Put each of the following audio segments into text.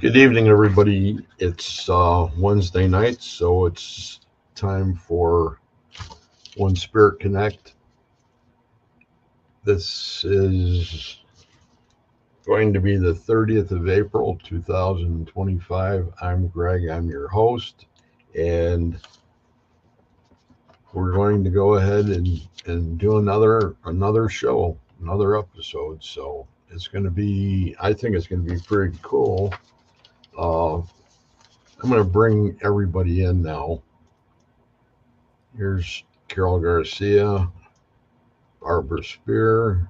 Good evening, everybody. It's Wednesday night, so it's time for One Spirit Connect. This is going to be the 30th of April, 2025. I'm Greg. I'm your host, and we're going to go ahead and do another show, another episode. So it's going to be, I think it's going to be pretty cool. I'm going to bring everybody in now. Here's Carol Garcia, Barbara Spear,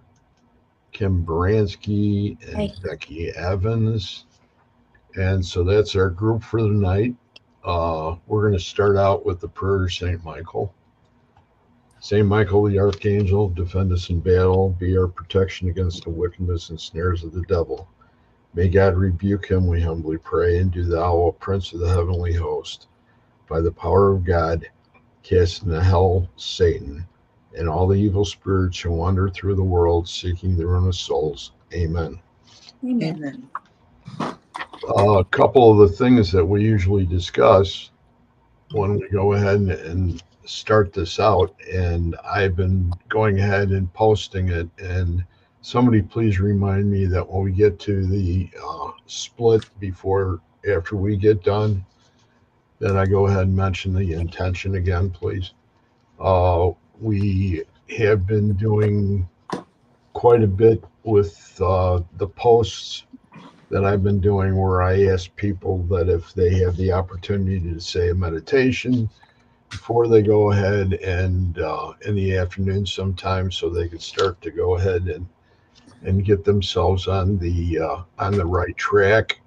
Kim Baranski, and Becky Evans. And so that's our group for the night. We're going to start out with the prayer to St. Michael. St. Michael, the Archangel, defend us in battle, be our protection against the wickedness and snares of the devil. May God rebuke him, we humbly pray, and do thou, O Prince of the heavenly host, by the power of God, cast into hell Satan and all the evil spirits who wander through the world seeking the ruin of souls. Amen. Amen. A couple of the things that we usually discuss when we go ahead and start this out, and I've been going ahead and posting it, and somebody please remind me that when we get to the split after we get done, that I go ahead and mention the intention again, please. We have been doing quite a bit with the posts that I've been doing where I ask people that if they have the opportunity to say a meditation before they go ahead and in the afternoon sometime, so they could start to go ahead and get themselves on the right track.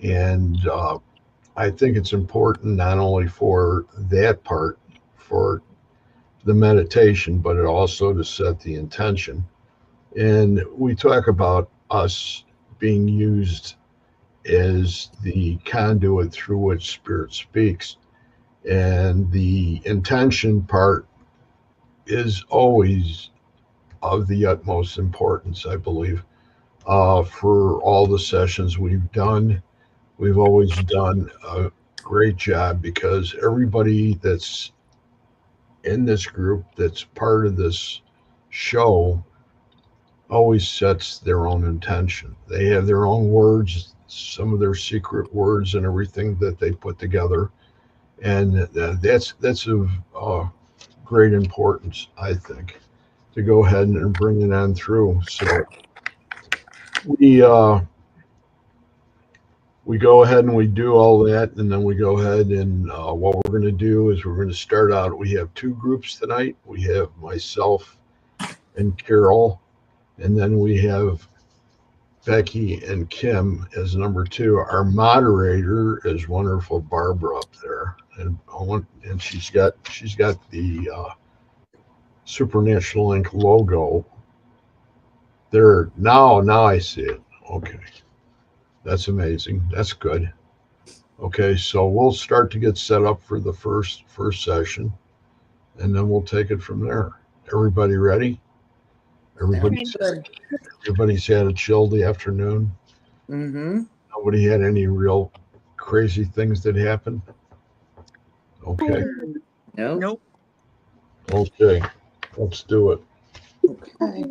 And I think it's important not only for that part, for the meditation, but it also to set the intention. And we talk about us being used as the conduit through which Spirit speaks. And the intention part is always of the utmost importance, I believe. For all the sessions we've done, we've always done a great job because everybody that's in this group, that's part of this show, always sets their own intention. They have their own words, some of their secret words and everything that they put together. And that's of great importance, I think, to go ahead and bring it on through. So we go ahead and we do all that, and then we go ahead and what we're going to do is we're going to start out. We have two groups tonight. We have myself and Carol, and then we have Becky and Kim as number two. Our moderator is wonderful Barbara up there, and she's got the Supernatural Inc. logo there. Now I see it. Okay. That's amazing. That's good. Okay, so we'll start to get set up for the first session, and then we'll take it from there. Everybody ready? Everybody's had a chilly afternoon. Mm-hmm. Nobody had any real crazy things that happened. Okay. Nope. Okay. Let's do it. Okay.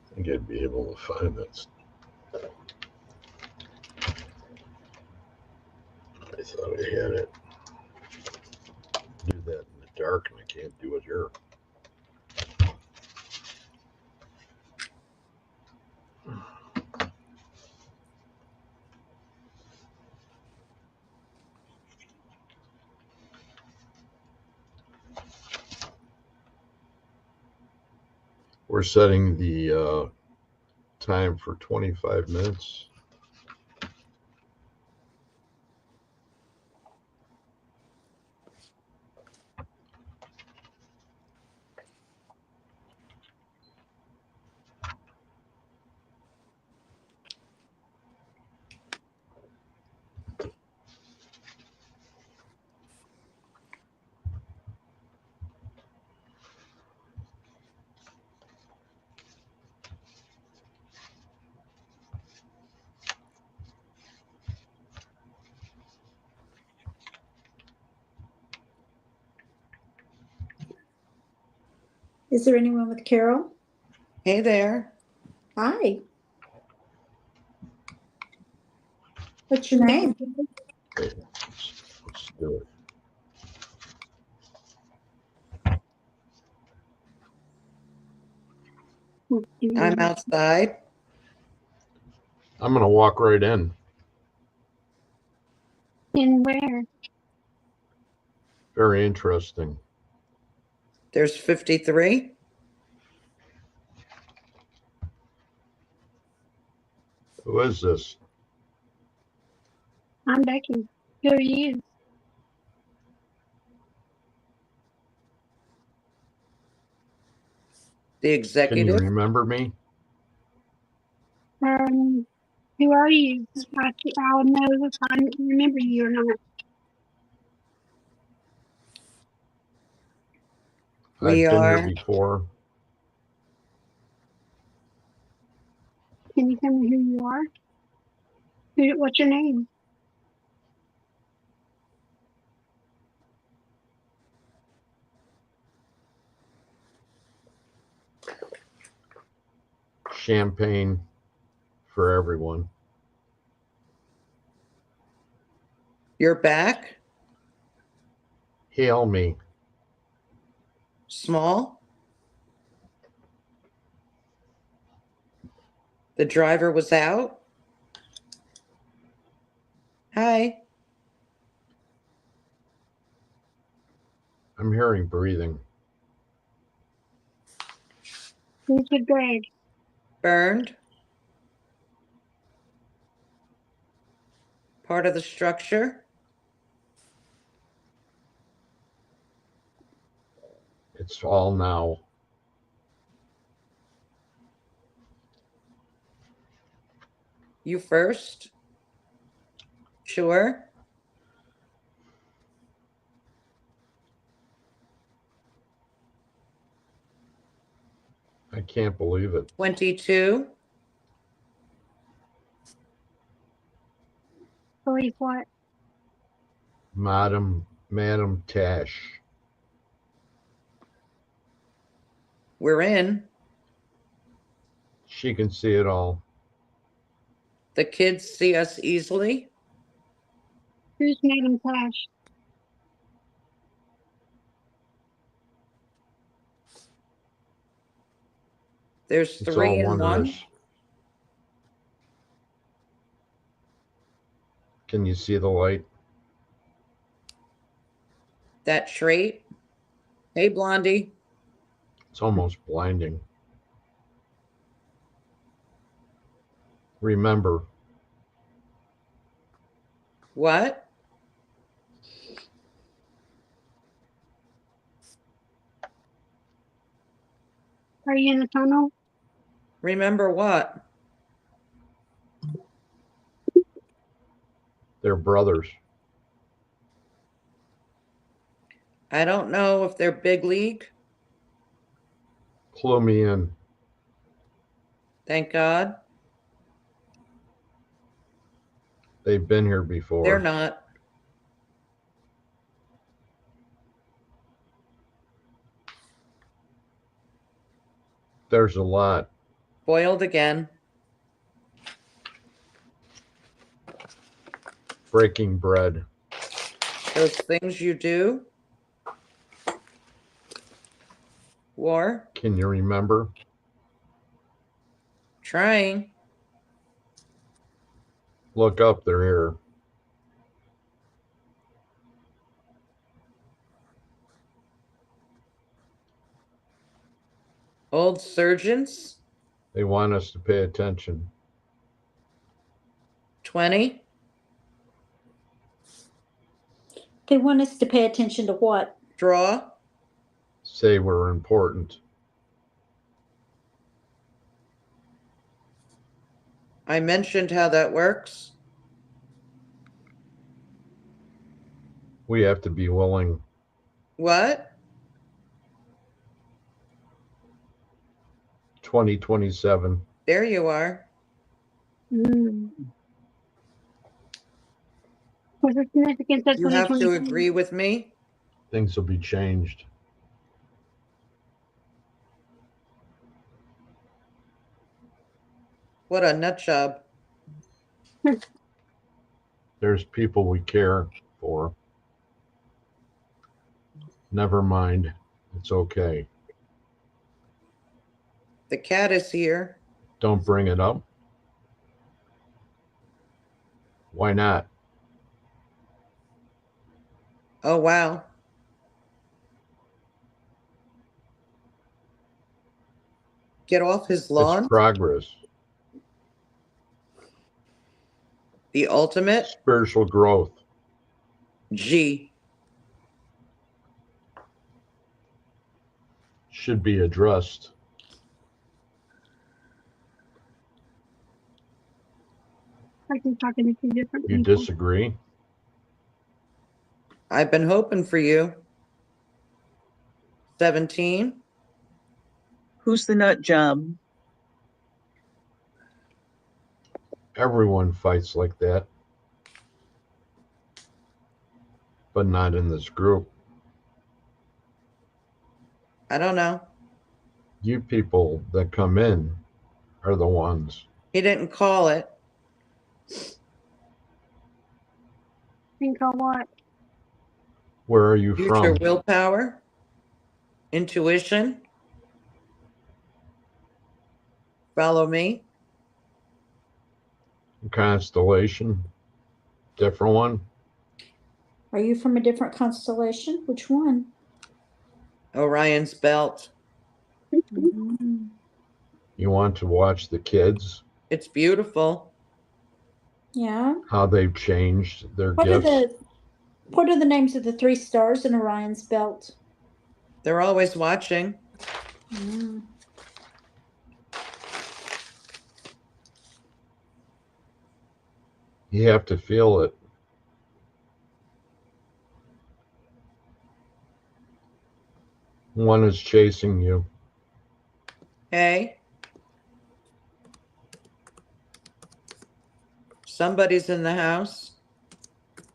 I think I'd be able to find this. I thought I had it. Do that in the dark, and I can't do it here. We're setting the time for 25 minutes. Is there anyone with Carol? Hey there. Hi. What's your name? Okay, let's do it. I'm outside. I'm gonna walk right in. In where? Very interesting. There's 53. Who is this? I'm Becky. Who are you? The Can you executive. remember me? Who are you? I'll know if I remember you or not. We I've been here are. before. Can you tell me who you are? What's your name? Champagne for everyone. You're back. Hail me. Small. The driver was out. Hi. I'm hearing breathing. Who's with Greg? Burned. Part of the structure. It's all now. You first. Sure. I can't believe it. 22. Believe what? Madam Tash. We're in. She can see it all. The kids see us easily. Who's Madam Tash? There's It's 3 all and 1. wondrous. Can you see the light? That trait. Hey, Blondie. It's almost blinding. Remember, What? Are you in the tunnel? Remember what? they're brothers. I don't know if they're big league. Clue me in. Thank God. They've been here before. They're not. There's a lot. Boiled again. Breaking bread. Those things you do. War. Can you remember? Trying. Look up, they're here. Old surgeons. They want us to pay attention. 20. They want us to pay attention to what? Draw. Say we're important. I mentioned how that works. We have to be willing. What? 2027. There you are. What's the significance of You have to 2022? agree with me. Things will be changed. What a nut job. There's people we care for. Never mind. It's okay. The cat is here. Don't bring it up. Why not? Oh, wow. Get off his lawn? It's progress. The ultimate? Spiritual growth. G. Should be addressed. I can talk to two different You people. disagree? I've been hoping for you. 17. Who's the nut job? Everyone fights like that. But not in this group. I don't know. You people that come in are the ones. He didn't call it. Think of what? Where are you Future from? willpower. Intuition. Follow me. Constellation? Different one? Are you from a different constellation? Which one? Orion's belt. Mm. You want to watch the kids? It's beautiful. Yeah. How they've changed their What gifts? what are the names of the 3 stars in Orion's belt? They're always watching. Mm. You have to feel it. One is chasing you. Hey. Somebody's in the house.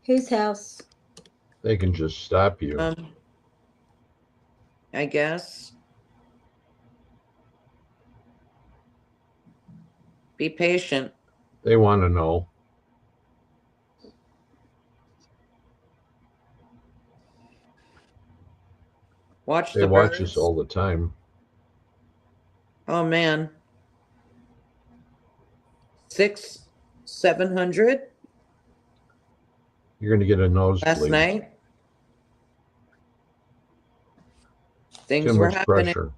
Whose house? They can just stop you. I guess. Be patient. They want to know. Watch They the watch birds. us all the time. Oh man. 700 You're going to get a last nosebleed. night. Things Too were much happening. pressure.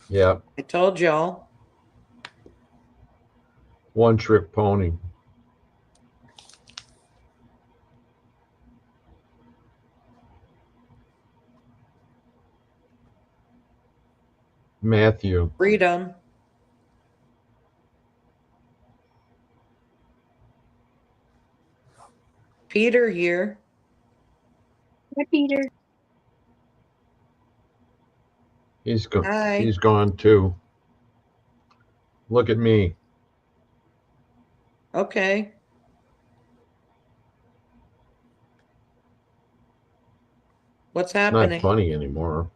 Yeah. I told y'all. One trick pony. Matthew. Freedom. Peter here. Hi, Peter. Hi. He's gone too. Look at me. Okay. What's It's not happening? funny anymore.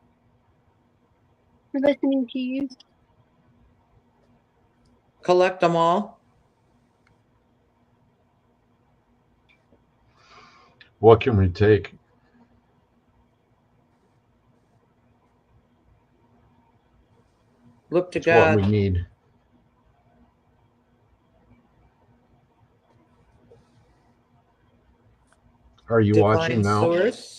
We're listening to you. Collect them all. What can we take? Look to It's what we God. need. Are you watching Divine now? source.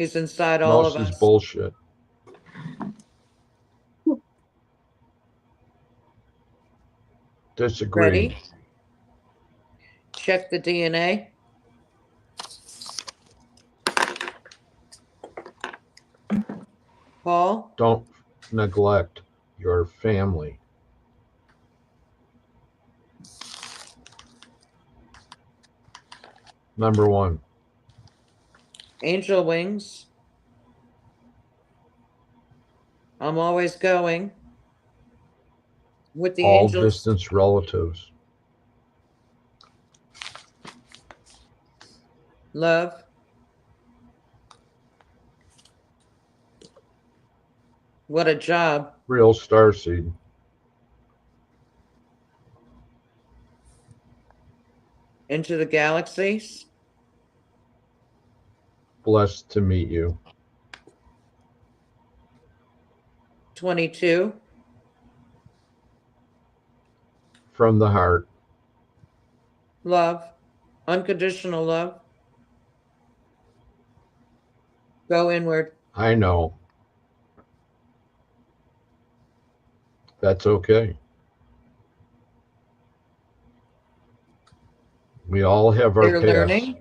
He's inside all Most of is us. bullshit. Disagree. Ready? Check the DNA. Paul, Don't neglect your family. Number 1. angel wings. I'm always going with the All angels. distance relatives. Love. What a job. Real starseed. Into the galaxies. Blessed to meet you. 22. From the heart. Love. Unconditional love. Go inward. I know. That's okay. We all have our They're past. learning.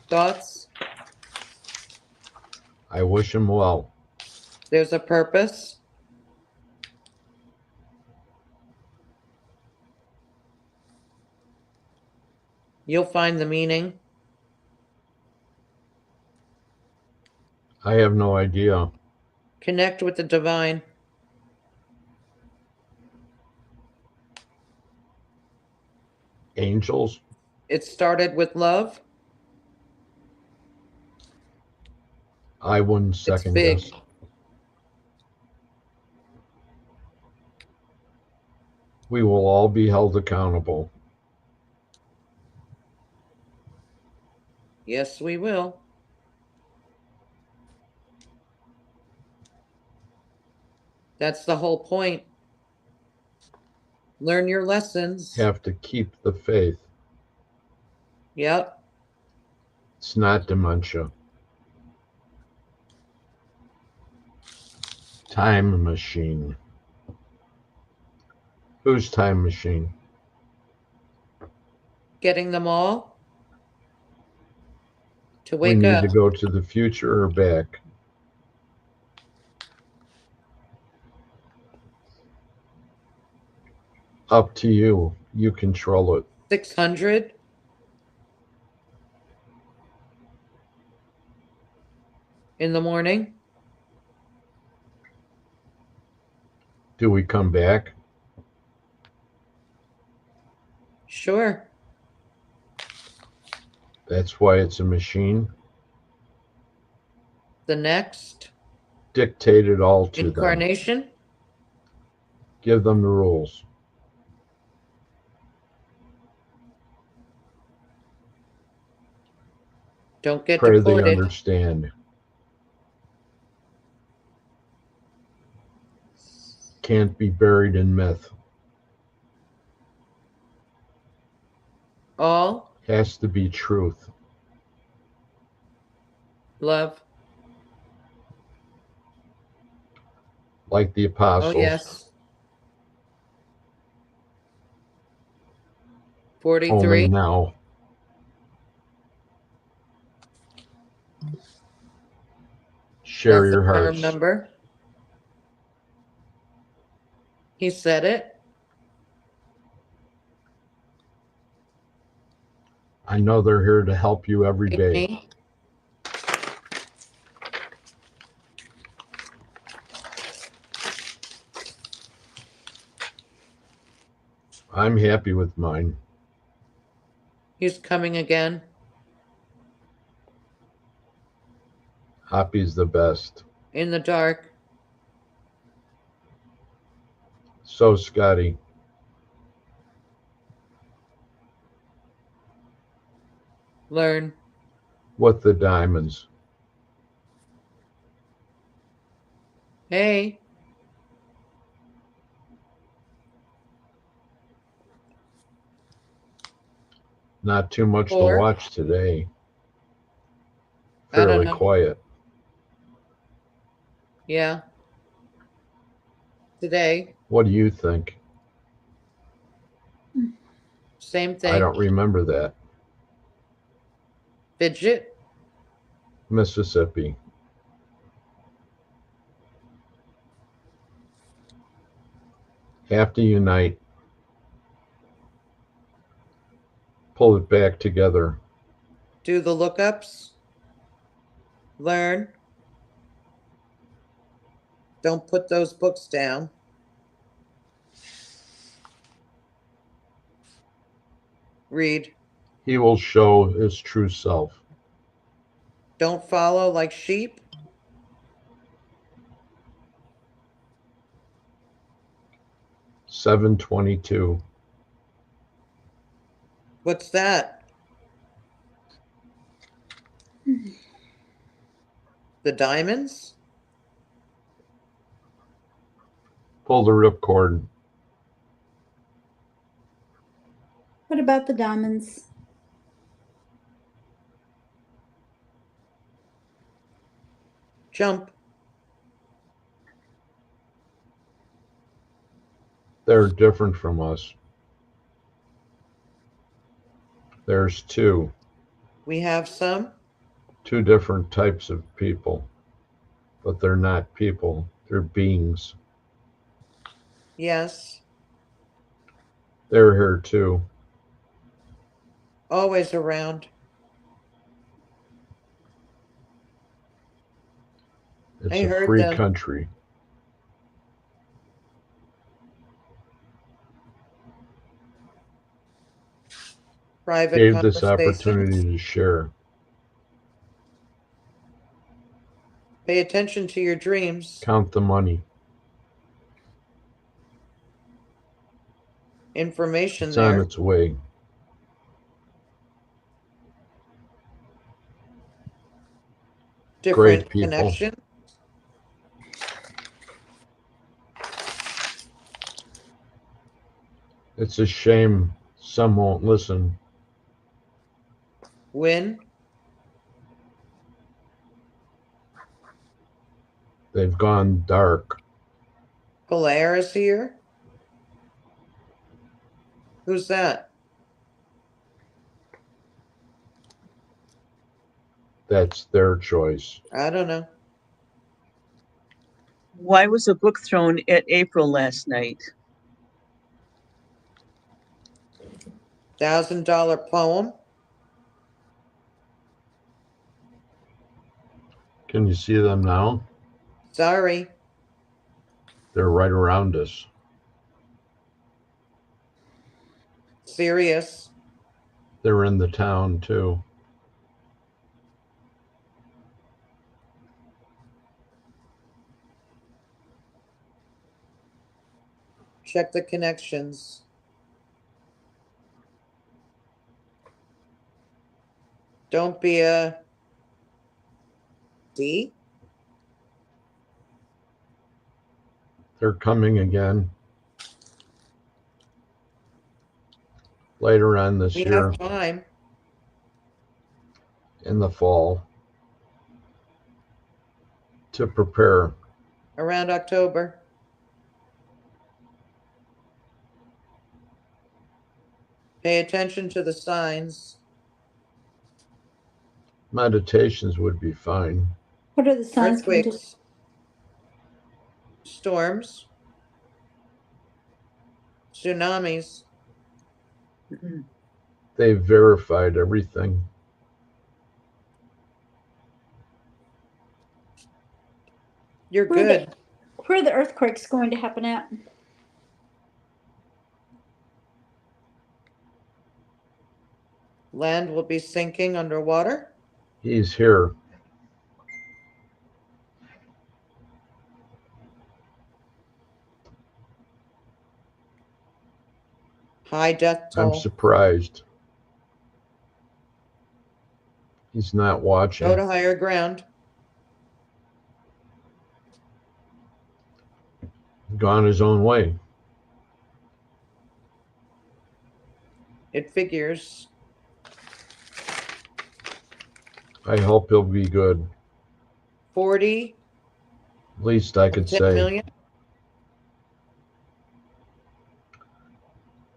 Thoughts. I wish him well. There's a purpose. You'll find the meaning. I have no idea. Connect with the divine. Angels? It started with love. I wouldn't It's second big. guess. We will all be held accountable. Yes, we will. That's the whole point. Learn your lessons. Have to keep the faith. Yep. It's not dementia. Time machine. Whose time machine? Getting them all to We wake need up. to go to the future or back. Up to you. You control it. 600. In the morning. Do we come back? Sure. That's why it's a machine. The next Dictate it all to them. incarnation. Give them the rules. Don't get Pray they deported. understand. Can't be buried in myth. All Has to be truth. love. Like the Oh, apostles. yes. Only 43. now. Share That's your a firm hearts. number. He said it. I know they're here to help you every Take day. me. I'm happy with mine. He's coming again. Happy's the best. In the dark. So, Scotty, Learn. with the diamonds. Hey. Not too much to 4. watch today. I don't Fairly know. quiet. Yeah. Today. What do you think? Same I thing. don't remember that. Fidget. Mississippi. Have to unite. Pull it back together. Do the lookups. Learn. Don't put those books down. Read. He will show his true self. Don't follow like sheep. 722. What's that? The diamonds? Pull the ripcord. What about the diamonds? Jump. They're different from us. There's two We have some. different types of people, but they're not people. They're beings. Yes. They're here too. Always around. It's I a heard free them. country. Private Gave this conversations. opportunity to share. Pay attention to your dreams. Count the money. Information It's on there. its way. Different Great people. connection. It's a shame some won't listen. Win. They've gone dark. Polaris here. Who's that? That's their choice. I don't know. Why was a book thrown at April last night? $1,000 poem. Can you see them now? Sorry. They're right around us. Serious. They're in the town too. Check the connections. Don't be a D. They're coming again. Later on this We year, have time. in the fall, to prepare. Around October. Pay attention to the signs. Meditations would be fine. What are the signs going to? Earthquakes. Storms. Tsunamis. Mm-mm. They've verified everything. You're Where are good. Where are the earthquakes going to happen at? Land will be sinking underwater. He's here. High death I'm toll. surprised. He's not Go watching. to higher ground. Gone his own way. It figures. I hope he'll be good. 40 Least I of could 10 say. million.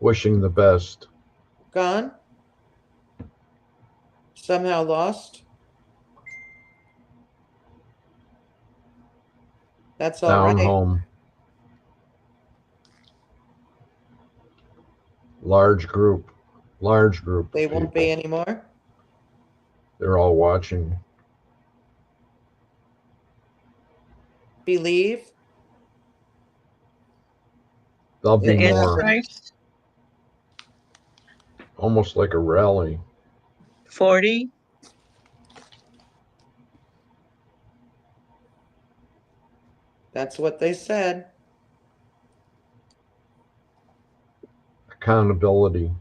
Wishing the best. Gone. Somehow lost. That's all Down right. home. Large group. Large group They of won't be people. anymore. They're all watching. Believe. There'll be The more. Antichrist? Almost like a rally. 40. That's what they said. Accountability.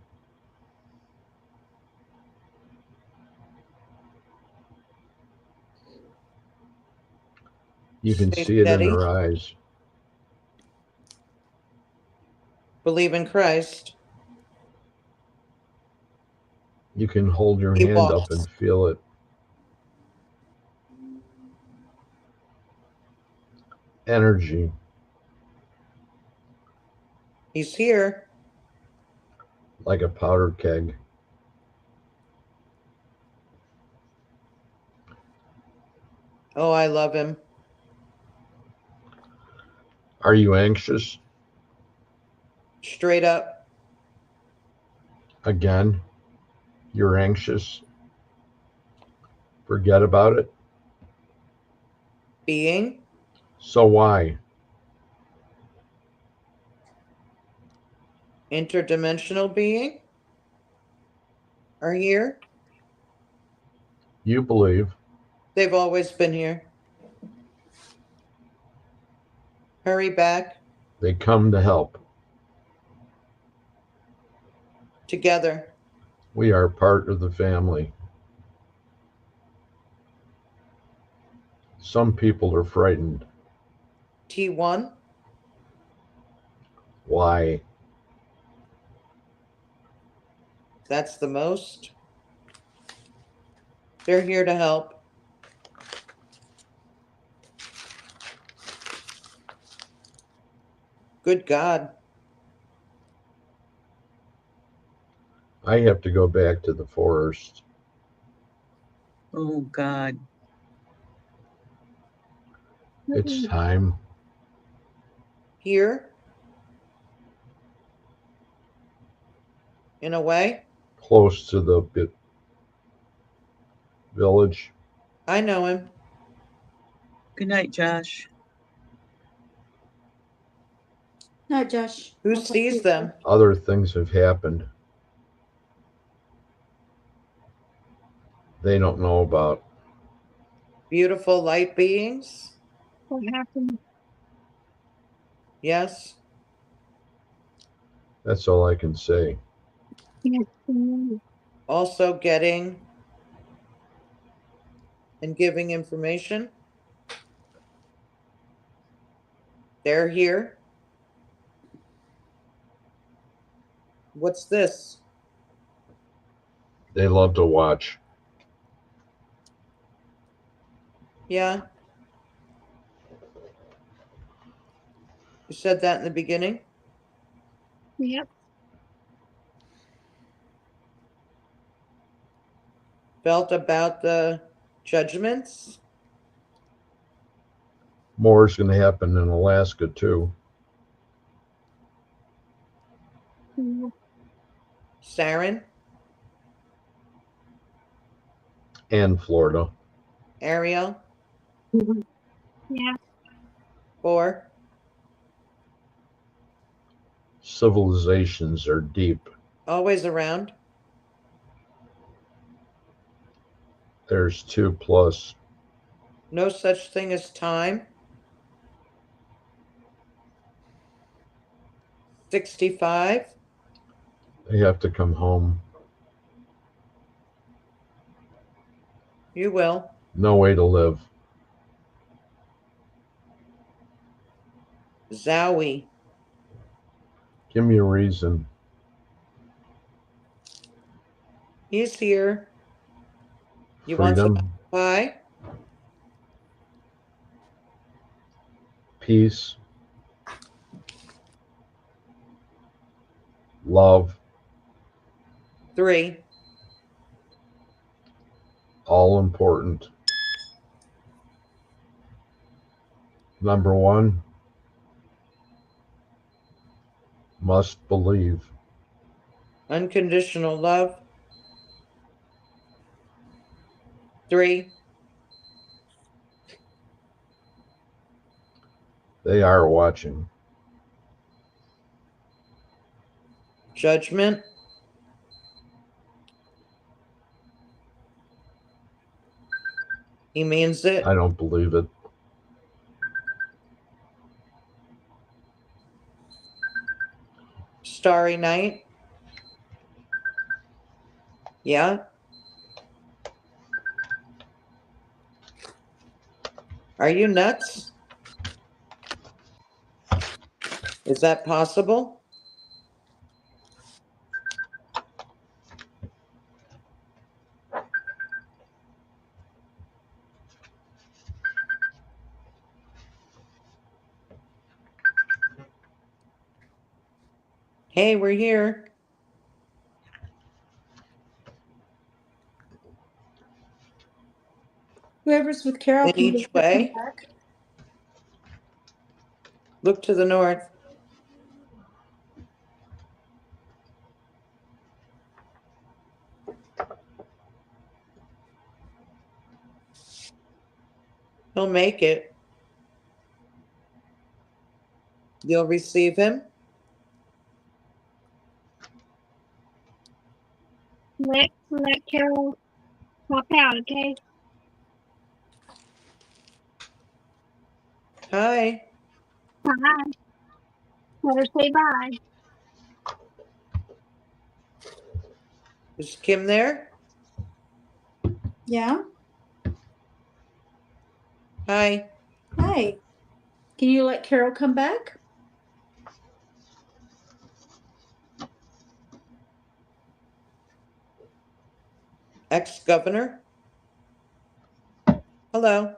You can Stay see it in steady. their eyes. Believe in Christ. You can hold your He hand up walks. and feel it. Energy. He's here. Like a powder keg. Oh, I love him. Are you anxious? Straight up. Again, you're anxious. Forget about it. Being. So why? Interdimensional being. Are here. You believe. They've always been here. Hurry back. They come to help. Together. We are part of the family. Some people are frightened. T1. Why? That's the most. They're here to help. Good God. I have to go back to the forest. Oh, God. It's time. Here. In a way. Close to the village. I know him. Good night, Josh. No, Josh. Who I'll talk to sees you. them? Other things have happened. They don't know about. Beautiful light beings. What happened? Yes. That's all I can say. Yes. Also getting and giving information. They're here. What's this? They love to watch. Yeah. You said that in the beginning. Yep. Felt about the judgments. More is going to happen in Alaska too. Yep. Saren. And Florida. Ariel. Mhm. Yeah. 4. Civilizations are deep. Always around. There's 2+. No such thing as time. 65. They have to come home. You will. No way to live. Zowie. Give me a reason. He's here. You want some Freedom, pie? peace, love, 3. all important. Number 1, must believe. Unconditional love. 3. They are watching. Judgment. He means it. I don't believe it. Starry night. Yeah. Are you nuts? Is that possible? Hey, we're here. Whoever's with Carol, In can you each let her come way. back? Look to the north. He'll make it. You'll receive him. Let Carol pop out, okay? Hi. Bye. Let her say bye. Is Kim there? Yeah. Hi. Hey, can you let Carol come back? Ex-governor. Hello.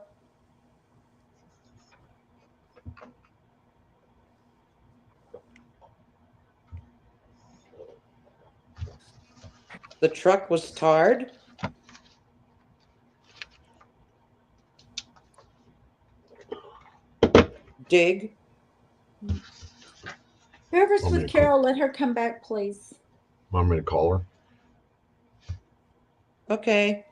The truck was tarred. Dig. Whoever's Want me with to call- Carol, let her come back, please. Want me to call her? Okay.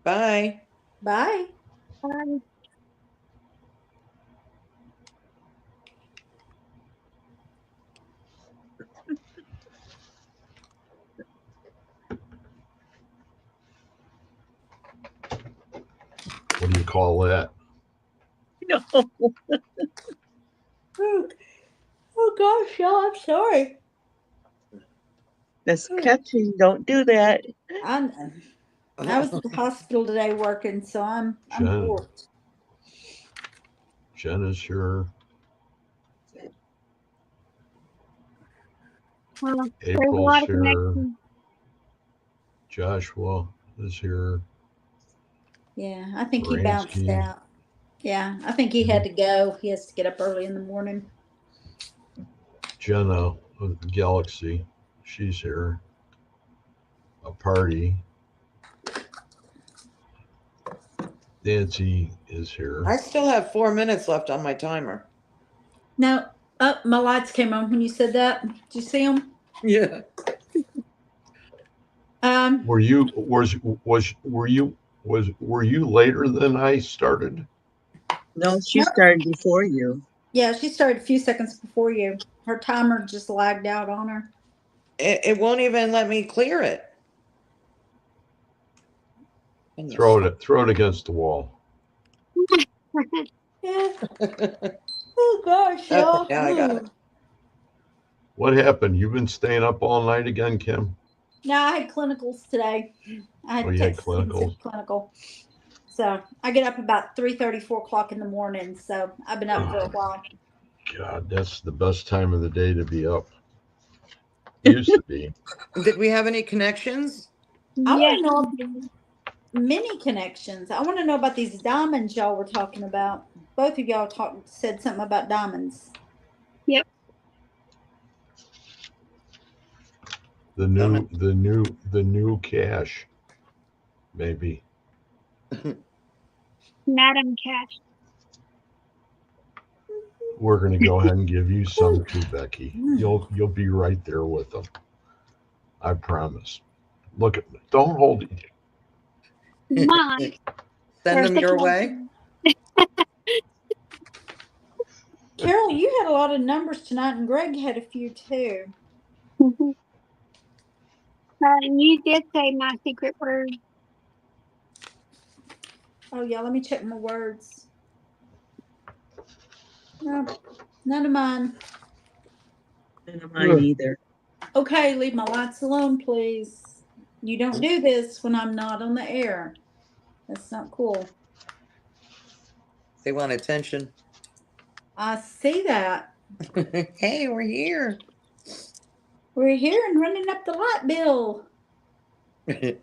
Bye. Bye. Bye. What do you call that? No, Oh gosh, y'all, I'm sorry. that's catching. Don't do that. I was at the hospital today working, so I'm Jen. bored. Jen is here. Well, there's a April's lot of here. connections. Joshua is here. Yeah, I think he bounced Bransky. out. Yeah, I think he had to go. He has to get up early in the morning. Jenna of Galaxy. She's here. A party. Nancy is here. I still have 4 minutes left on my timer. No, my lights came on when you said that. Did you see them? Yeah. Were you later than I started? No, she No. started before you. Yeah, she started a few seconds before you. Her timer just lagged out on her. It won't even let me clear it. And Throw it against the wall. Yeah. Oh gosh, y'all. Okay, now I got it. What happened? You've been staying up all night again, Kim? No, I had clinicals today. I had Oh, you had Texas intensive clinical. So I get up about 3:30, 4 o'clock in the morning. So I've been up for a while. God, that's the best time of the day to be up. Used to be. Did we have any connections? I Yes. want to know many connections. I want to know about these diamonds y'all were talking about. Both of y'all said something about diamonds. Yep. The new cash. Maybe. Madam Cash. We're gonna go ahead and give you some too, Becky. You'll be right there with them. I promise. Look at me. Don't hold it. Mom. Send There's them the your way. Carol, you had a lot of numbers tonight, and Greg had a few too. And you did say my secret word. Oh yeah, let me check my words. No, none of mine. None of mine either. Okay, leave my lights alone, please. You don't do this when I'm not on the air. That's not cool. They want attention. I see that. Hey, we're here. We're here and running up the light bill. There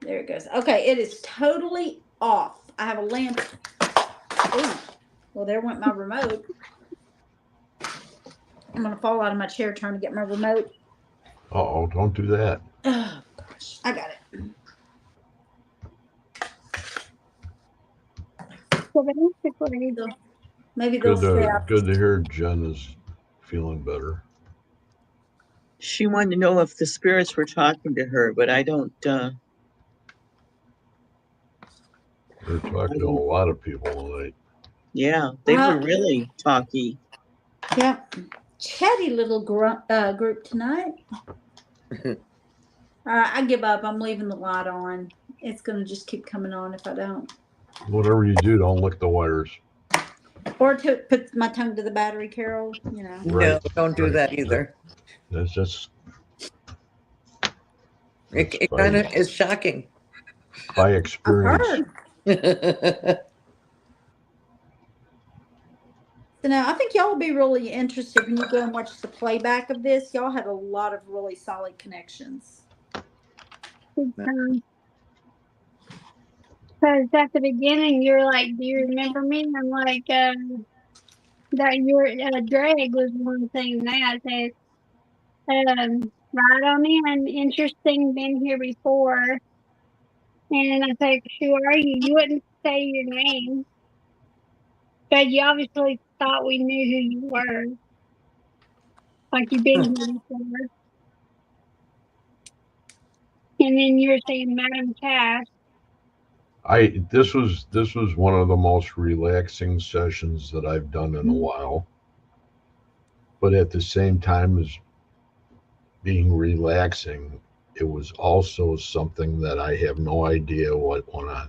it goes. Okay, it is totally off. I have a lamp. Ooh. Well, there went my remote. I'm going to fall out of my chair trying to get my remote. Uh-oh, don't do that. Oh, gosh. I got it. So basically, So maybe they'll stay out. Good to hear Jen is feeling better. She wanted to know if the spirits were talking to her, but I don't. They're talking to a lot of people tonight. Yeah, they were really talky. Yep. Chatty little group tonight. I give up. I'm leaving the light on. It's going to just keep coming on if I don't. Whatever you do, don't lick the wires. Or to put my tongue to the battery, Carol, you know. No, Right, don't do right. that either. That's just It kind of is shocking. by I've experience. heard. So now I think y'all will be really interested when you go and watch the playback of this. Y'all had a lot of really solid connections. because at the beginning you're like, do you remember me? I'm like, that you're Greg was one saying that. Said, right on in, interesting, been here before. And I said, who are you? You wouldn't say your name, but you obviously thought we knew who you were. Like you've been here before. And then you were saying Madam Cass. This was one of the most relaxing sessions that I've done in a while. But at the same time as being relaxing, it was also something that I have no idea what went on.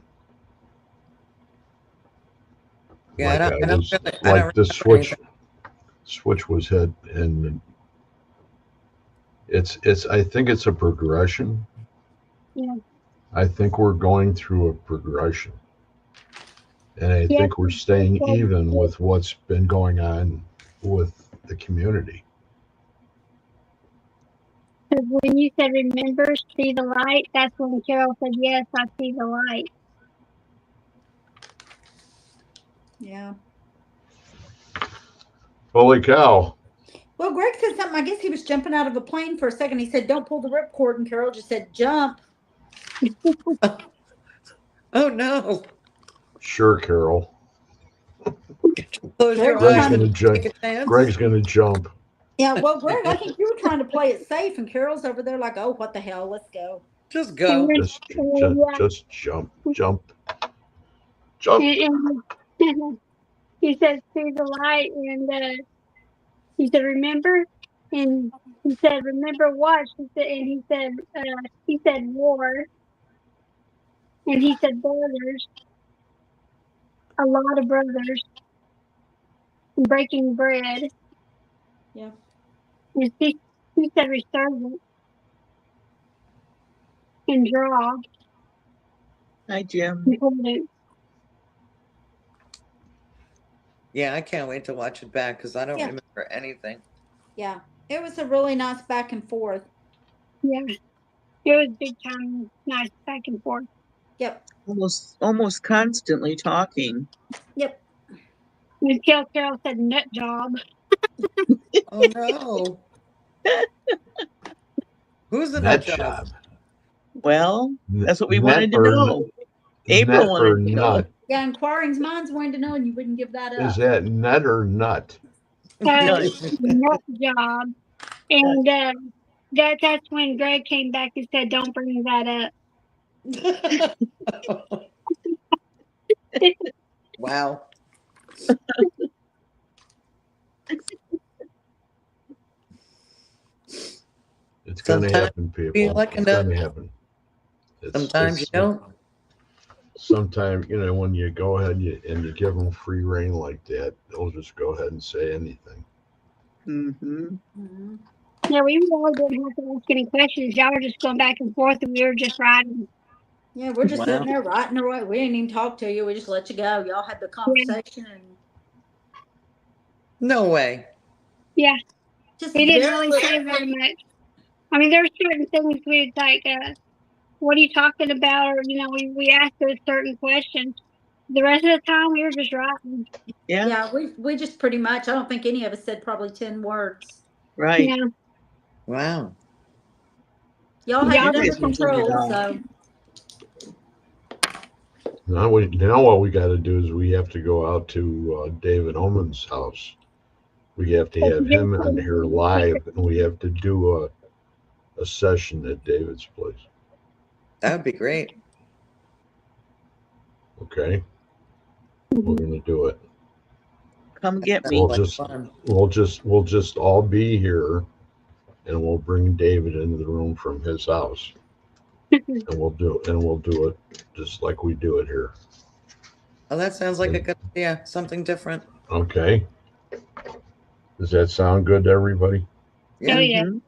Yeah, The switch was hit, and I think it's a progression. Yeah. I think we're going through a progression. And I think we're staying even with what's been going on with the community. Because when you said, remember, see the light, that's when Carol said, yes, I see the light. Yeah. Holy cow. Well, Greg said something. I guess he was jumping out of a plane for a second. He said, don't pull the ripcord. And Carol just said, jump. Oh, no. Sure, Carol. Close your Greg's eyes trying and take a chance. Greg's going to jump. Yeah, well, Greg, I think you were trying to play it safe, and Carol's over there like, oh, what the hell? Let's go. Just go. Just jump. Jump. And he said, see the light, and he said, remember? And he said, remember what? He said, war. And he said, brothers. A lot of brothers. And breaking bread. Yeah. And he said, resurgence. And draw. Hi, Jim. Important. Yeah, I can't wait to watch it back because I don't Yeah. remember anything. Yeah. It was a really nice back and forth. Yeah. It was big time, nice back and forth. Yep. Almost constantly talking. Yep. Until Carol said nut job. Oh, no. Who's the nut job? Well, that's what we Net wanted to or know. April net or wanted to know. nut? Yeah, inquiring minds wanted to know, and you wouldn't give that up. Is that net or nut? Nut job. And that's when Greg came back and said, don't bring that up. Wow. It's going to happen, people. Feel like It's going to happen. Sometimes you don't. sometimes, when you go ahead and you give them free reign like that, they'll just go ahead and say anything. Mm-hmm. Mhm. Yeah, we really didn't have to ask any questions. Y'all were just going back and forth, and we were just riding. Yeah, we're just Wow. sitting there writing away. We didn't even talk to you. We just let you go. Y'all had the conversation and No way. Yeah, just he didn't very really little. say very much. I mean, there were certain things we'd like, what are you talking about? Or, we asked those certain questions. The rest of the time, we were just riding. Yeah, Yeah, we just pretty much. I don't think any of us said probably 10 words. right. Yeah, Wow. Y'all had y'all it You under guys were doing it control. all. So Now what we got to do is we have to go David Oman's house. We have to have him on here live, and we have to do a session at David's place. That would be great. Okay, we're gonna do it. Come get Sounds me. like just- fun. We'll just all be here, and we'll bring David into the room from his house, and we'll do it just like we do it here. Oh, that sounds like a good idea. Something different. Okay. Does that sound good to everybody? Yeah. Oh, yeah. Mhm.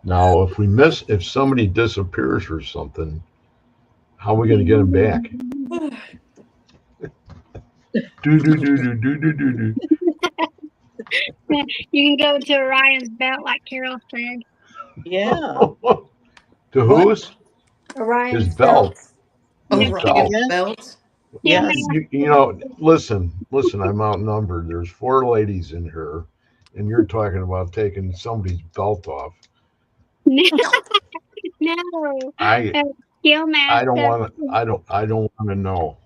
Now, if somebody disappears or something, how are we going to get them back? Do. You can go to Orion's belt, like Carol said. Yeah. To whose? Orion's His belt. Oh, His Ryan's belt. belt. Yeah, Yes. Listen, I'm outnumbered. There's 4 ladies in here, and you're talking about taking somebody's belt off. no. I Skill master. I don't want to know.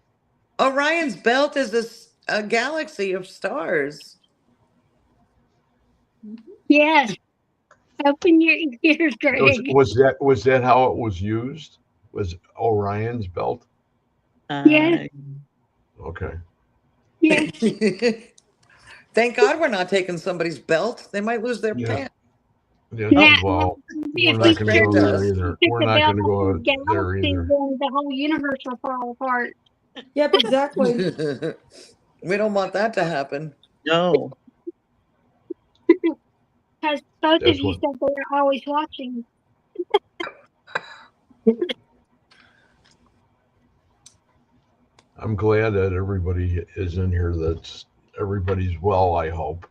Orion's belt is a galaxy of stars. Yes. Open your ears, Greg. Was that how it was used? Was Orion's belt? Yeah. Okay. Yeah. Thank God we're not taking somebody's belt. They might lose their Yeah. pants. Yeah, Now, well, if we're we not going to took go there either. We're the not belt going to off go the there galaxy, either. then the whole universe will fall apart. Yep, exactly. We don't want that to happen. No. Because both That's of you what- said they were always watching. I'm glad that everybody is in here. Everybody's well, I hope.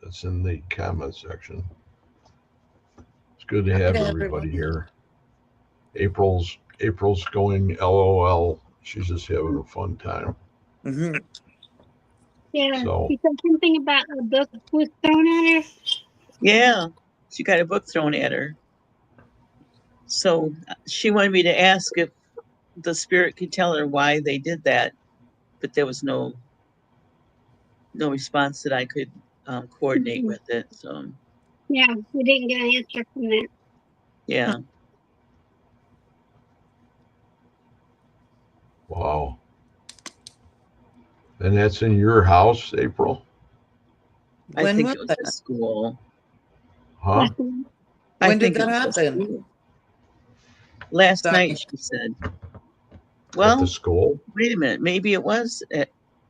That's in the comment section. It's good to have Happy to have everybody everyone. here. April's going LOL. She's just having a fun time. Hmm. Yeah. So You said something about a book was thrown at her. Yeah. She got a book thrown at her. So she wanted me to ask if the spirit could tell her why they did that, but there was no response that I could coordinate with it. So Yeah, we didn't get an answer from that. yeah. wow. And that's in your house, April? I When think was it was that? at school. Huh? I When did think it that was at happen? school. Last Sorry. night, she said. At Well, the school? wait a minute. Maybe it was.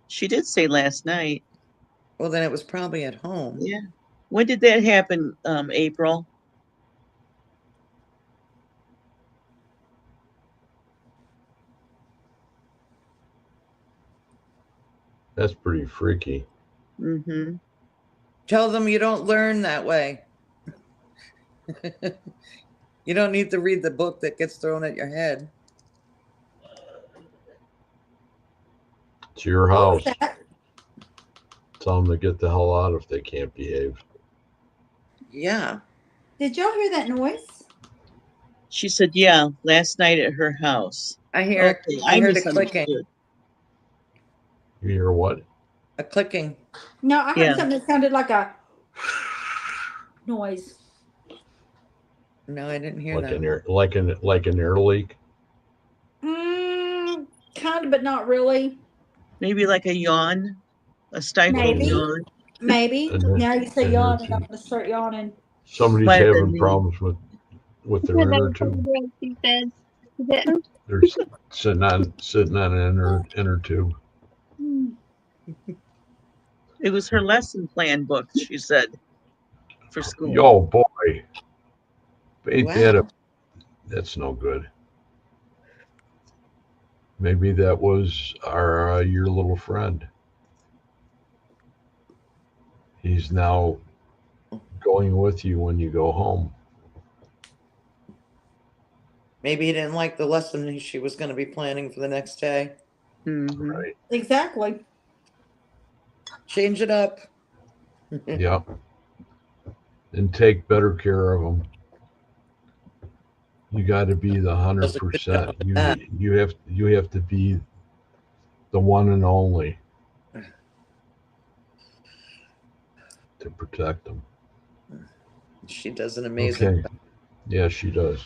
She did say last night. Well, then it was probably at home. Yeah. When did that happen, April? That's pretty freaky. Mm-hmm. Tell them you don't learn that way. You don't need to read the book that gets thrown at your head. It's your What house. was that? Tell them to get the hell out if they can't behave. Yeah. Did y'all hear that noise? She said, yeah, last night at her house. I heard Okay, I heard a misunderstood. clicking. You hear what? A clicking. No, I heard Yeah. something that sounded like a noise. No, I didn't hear Like that. an air leak? Kind of, but not really. Maybe like a yawn, a stifled Maybe. yawn. Maybe. Mhm. Now you say Mhm. yawn, and I'm going to start yawning. Somebody's Might have been having me. problems with their That's inner what tube. she said. Is it? They're sitting on an inner tube. It was her lesson plan book, she said, for school. Yo, boy. Ain't Wow. that's no good. Maybe that was your little friend. He's now going with you when you go home. Maybe he didn't like the lesson she was going to be planning for the next day. Mhm. Right. Exactly. Change it up. Yep. And take better care of them. You got to be the Does a good job 100%. with that. You have to be the one and only to protect them. She does an amazing Okay. Yeah, she does.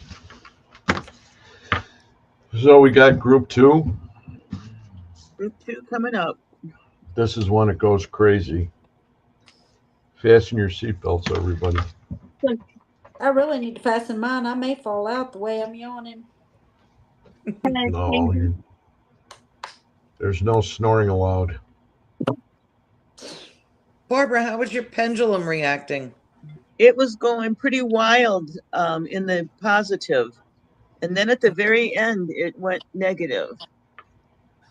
So we got group 2. Group 2 coming up. This is when it goes crazy. Fasten your seatbelts, everybody. I really need to fasten mine. I may fall out the way I'm yawning. No, there's no snoring allowed. Barbara, how was your pendulum reacting? It was going pretty wild in the positive. And then at the very end, it went negative.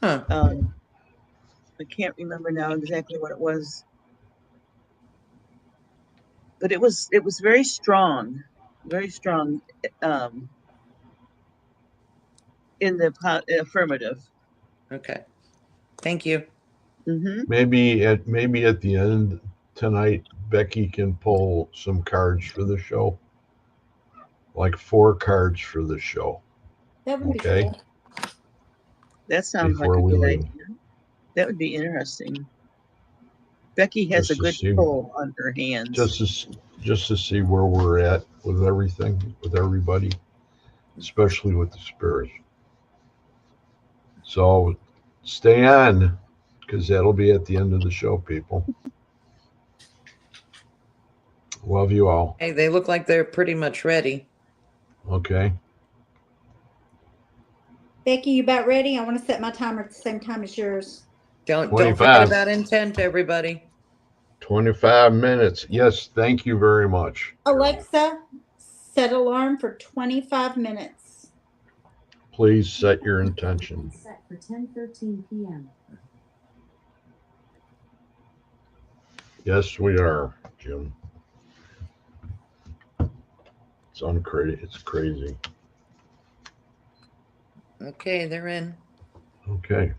Huh. I can't remember now exactly what it was. But it was very strong in the affirmative. Okay. Thank you. Mm-hmm. Maybe at the end tonight, Becky can pull some cards for the show, like 4 cards for the show. That would Okay. be cool. That sounds Before like a we good leave. idea. That would be interesting. Becky has Just a to good see- pull on her hands. Just to see where we're at with everything, with everybody, especially with the spirits. So stay on, because that'll be at the end of the show, people. Love you all. Hey, they look like they're pretty much ready. Okay. Becky, you about ready? I want to set my timer at the same time as yours. Don't 25. forget about intent, everybody. 25 minutes. Yes, thank you very much. Alexa, set alarm for 25 minutes. Please set your intention. Set for 10:13 p.m. Yes, we are, Jim. It's crazy. Okay, they're in. Okay.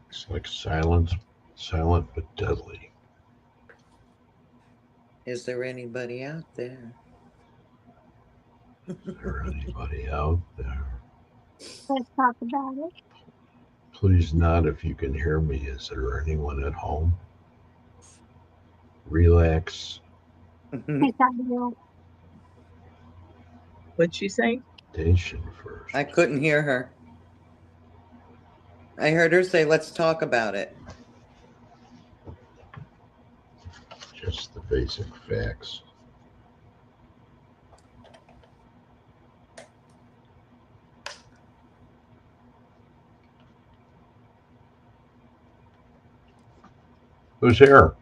It's like silent but deadly. Is there anybody out there? Is there anybody out there? Let's talk about it. Please nod if you can hear me. Is there anyone at home? Relax. I thought we were What'd she say? Station first. I couldn't hear her. I heard her say, let's talk about it. Just the basic facts. Who's here?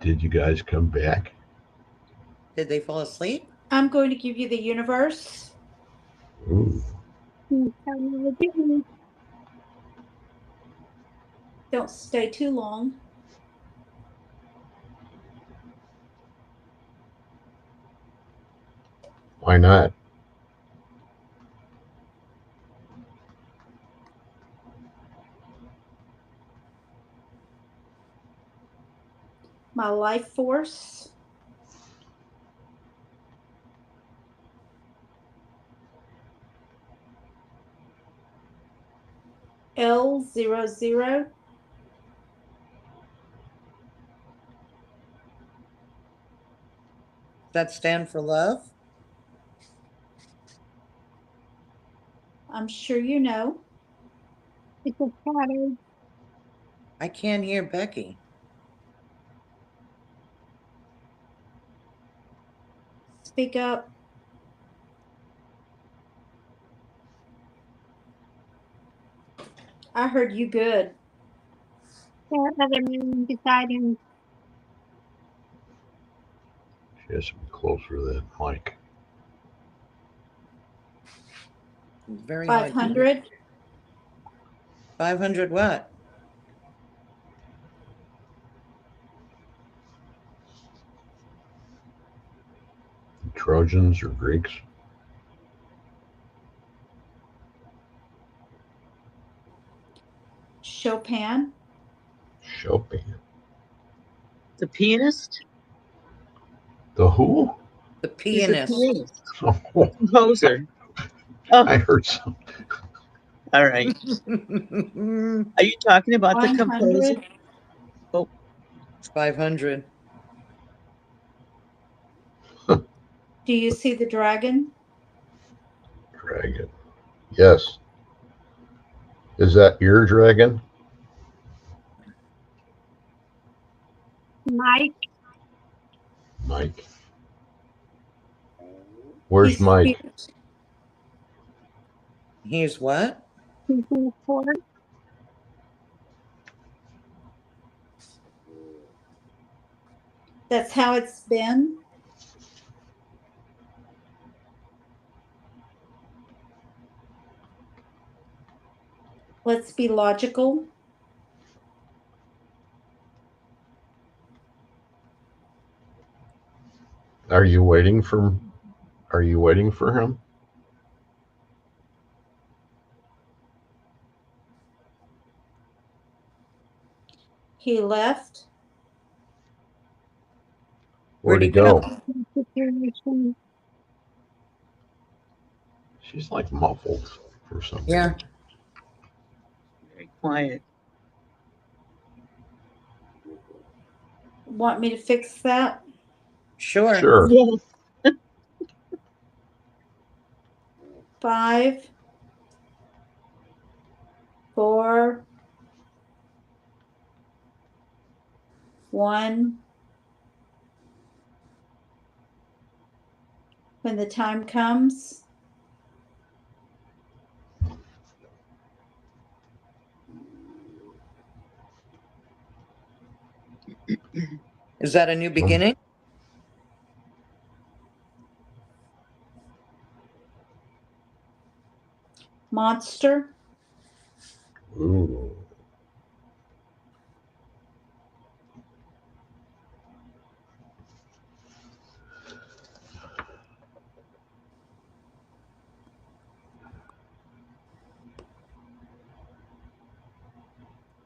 Did you guys come back? Did they fall asleep? I'm going to give you the universe. Ooh. tell me what you mean. Don't stay too long. Why not? my life force. L00. That stand for love? I'm sure you know. It's a shadow. I can't hear Becky. Speak up. I heard you good. There are other men beside him. She has to be closer to that mic. Very hard to hear. 500. 500 what? Trojans or Greeks? Chopin. Chopin. The pianist? The who? The He's a pianist. pianist. Oh, Composer. Oh, I heard some. all right. Are you talking about the composer? 100. Oh, 500. Do you see the dragon? Dragon. Yes. Is that your dragon? Mike, Mike. Where's He's Mike? fierce. Here's what? he's in the court. That's how it's been. Let's be logical. Are you waiting for him? He left. Where'd he he go? go? Situation. She's like muffled for some reason. Yeah. very quiet. Want me to fix that? Sure. Sure. Yes. 5, 4, 1. When the time comes, Is that a new beginning? monster. Ooh.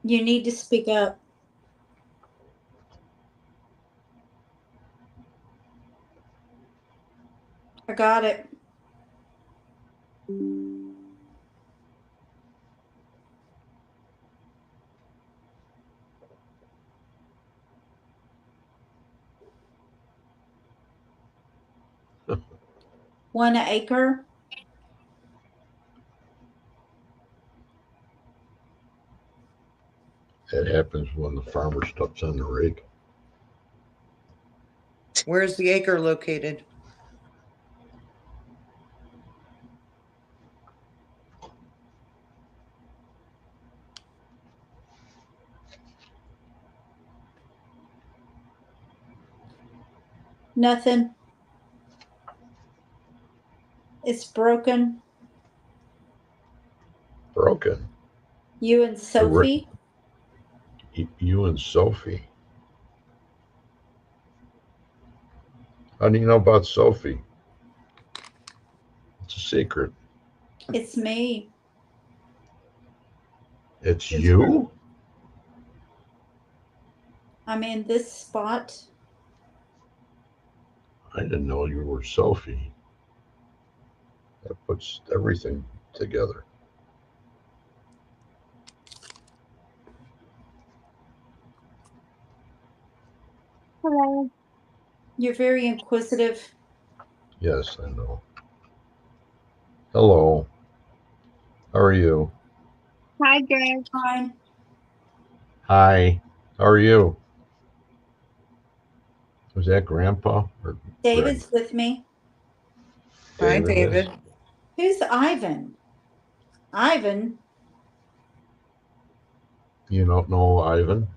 You need to speak up. I got it. One acre. That happens when the farmer steps on the rake. Where's the acre located? Nothing. It's broken. Broken. You and Sophie. You and Sophie. How do you know about Sophie? It's a secret. It's me. It's you? I'm in this spot. I didn't know you were Sophie. That puts everything together. Hello. You're very inquisitive. Yes, I know. Hello. How are you? Hi, Greg. Fine. Hi. How are you? Was that Grandpa or David's Greg? with me. Hi, David is? David. Who's Ivan? Ivan? You don't know Ivan?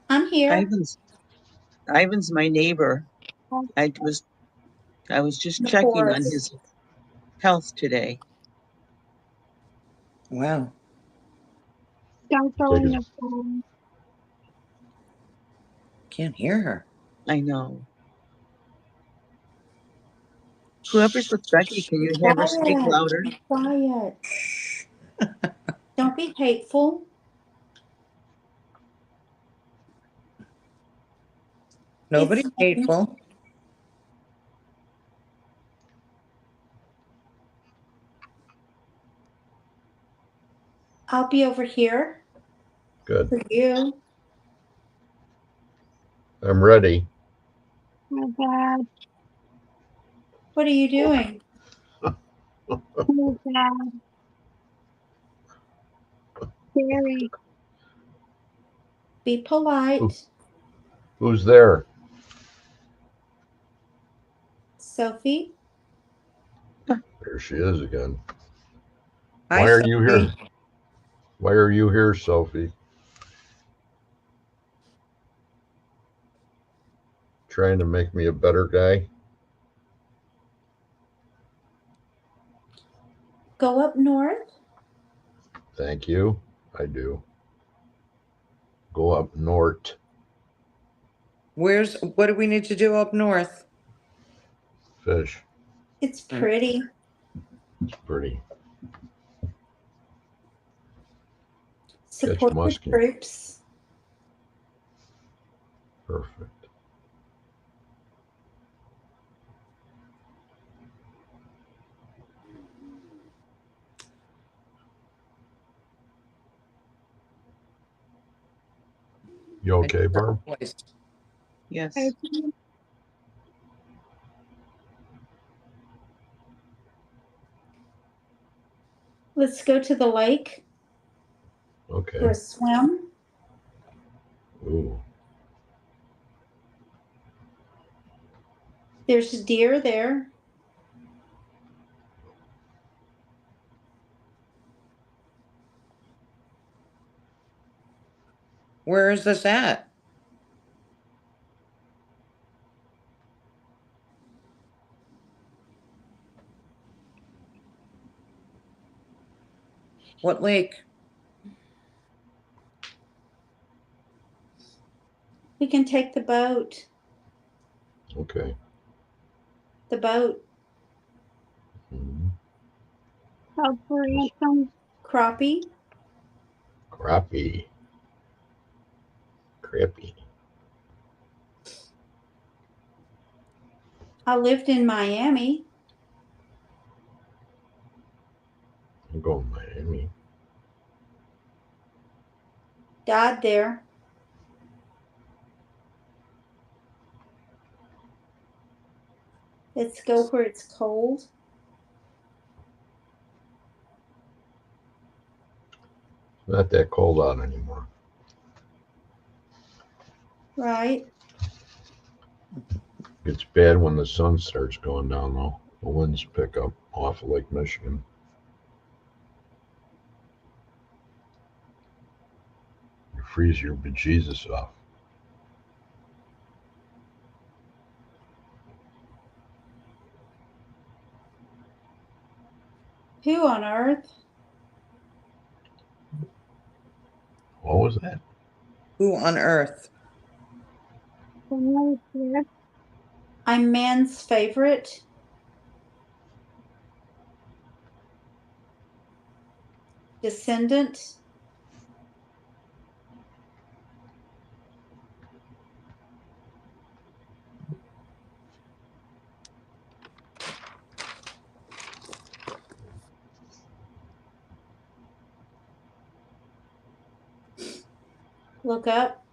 I'm here. Ivan's my neighbor. I was just In the checking on forest. his health today. Wow. Don't go Take in his- the phone. Can't hear her. I know. Whoever's with Becky, can you have her speak Quiet. louder? Be quiet. Don't be hateful. Nobody's It's me. hateful. I'll be over here Good. for you. I'm ready. My dad. What are you doing? My dad. Gary. Be polite. Who's there? Sophie? There she is again. Hi, Why are you Sophie. here? Why are you here, Sophie? Trying to make me a better guy? Go up north. Thank you. I do. Go up north. What do we need to do up north? Fish. It's pretty. It's pretty. Support the muskie. troops. Perfect. You okay, Barb? Voice. Yes. Let's go to the lake for Okay. a swim. Ooh. There's a deer there. Where is this at? What lake? We can take the boat. Okay. The boat. Mhm. Oh, for ransom. Crappie. Crappie. Crappie. I lived in Miami. I'm going to Miami. Died there. Let's go where it's cold. Not that cold out anymore. Right. It's bad when the sun starts going down, though. The winds pick up off of Lake Michigan. You freeze your bejesus off. Who on earth? What was that? Who on earth? Someone here. I'm man's favorite. Descendant. Look up.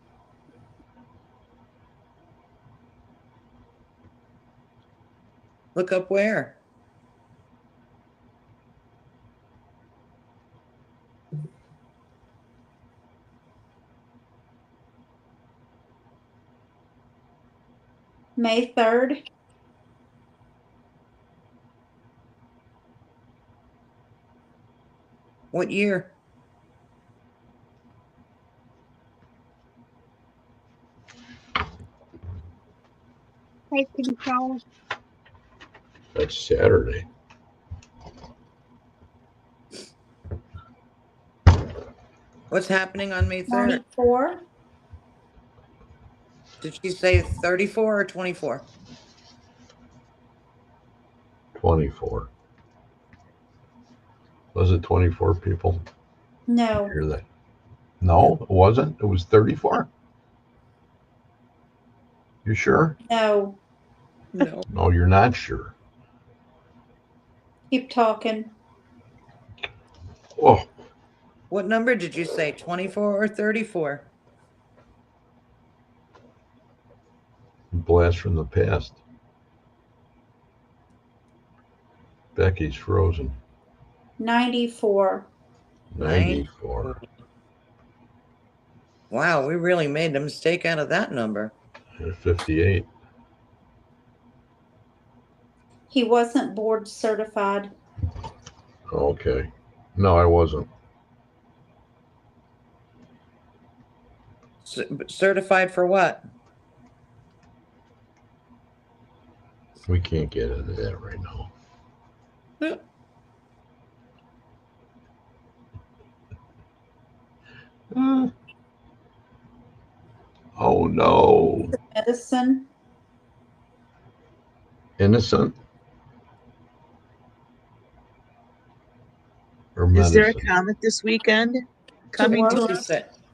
Look up where? May 3rd. What year? Take control. That's Saturday. What's happening on May 3rd? 24. Did she say 34 or 24? 24. Was it 24 people? No. Hear that? No, it wasn't. It was 34. You sure? No. No. No, you're not sure. Keep talking. Oh, What number did you say? 24 or 34? blast from the past. Becky's frozen. 94. 94. Wow, we really made a mistake out of that number. And 58. He wasn't board certified. Okay. No, I wasn't. Certified for what? We can't get into that right now. Oh no. Medicine. Innocent? Or Is there a medicine? comet this weekend coming to Tomorrow. us?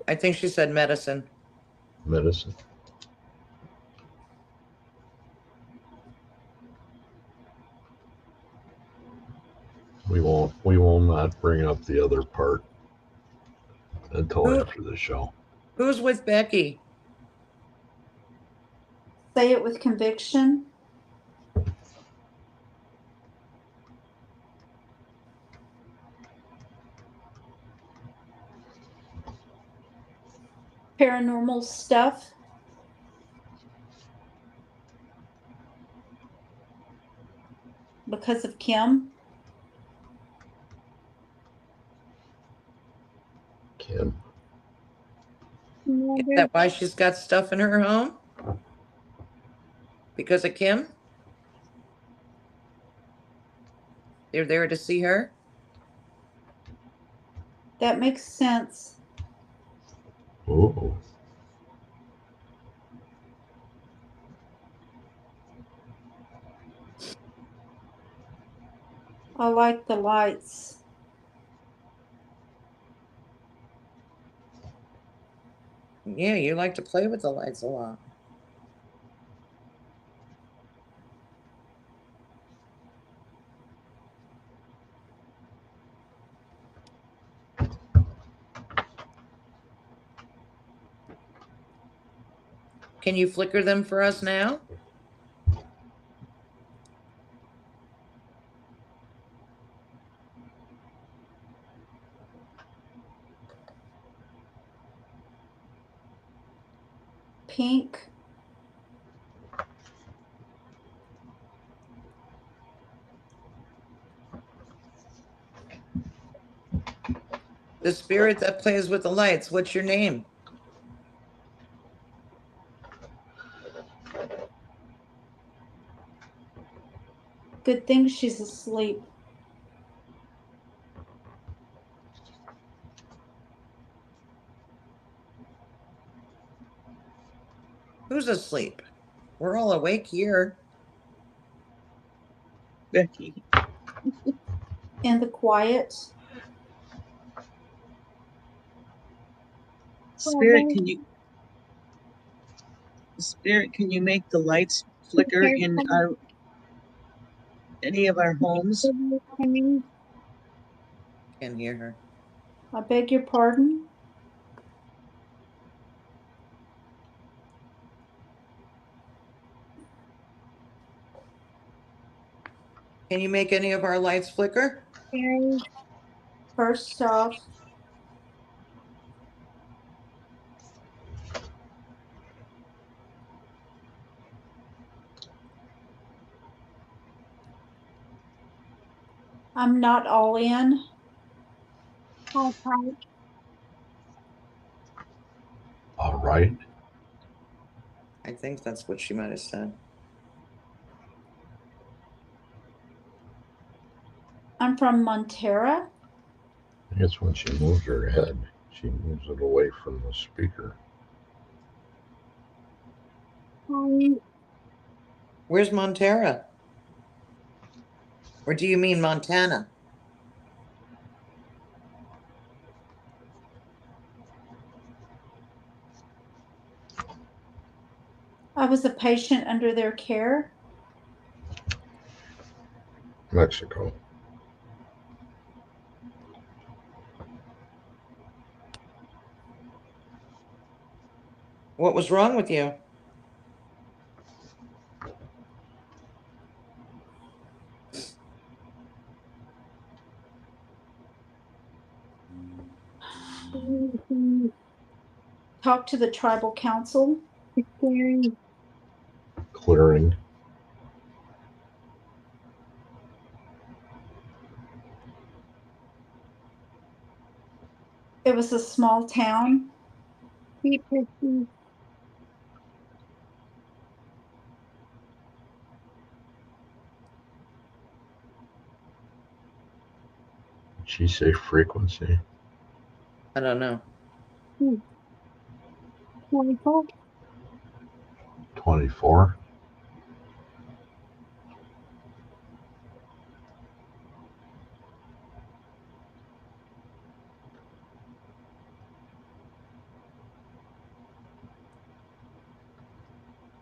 I think she said medicine. Medicine. We will not bring up the other part until Who- after the show. Who's with Becky? Say it with conviction. Paranormal stuff. Because of Kim. Kim. Is that why she's got stuff in her home? Because of Kim? They're there to see her? That makes sense. Ooh. I like the lights. Yeah, you like to play with the lights a lot. Can you flicker them for us now? Pink. The spirit that plays with the lights, what's your name? Good thing she's asleep. Who's asleep? We're all awake here. Becky. In the quiet. Spirit, can you make the lights flicker in any of our homes? Can't hear her. I beg your pardon? Can you make any of our lights flicker? First off, I'm not all in. All right. I think that's what she might have said. I'm from Montera. I guess when she moves her head, she moves it away from the speaker. Where's Montera? Or do you mean Montana? I was a patient under their care. Mexico. What was wrong with you? Talk to the tribal council. Clearing. It was a small town. Did she say frequency? I don't know. 24.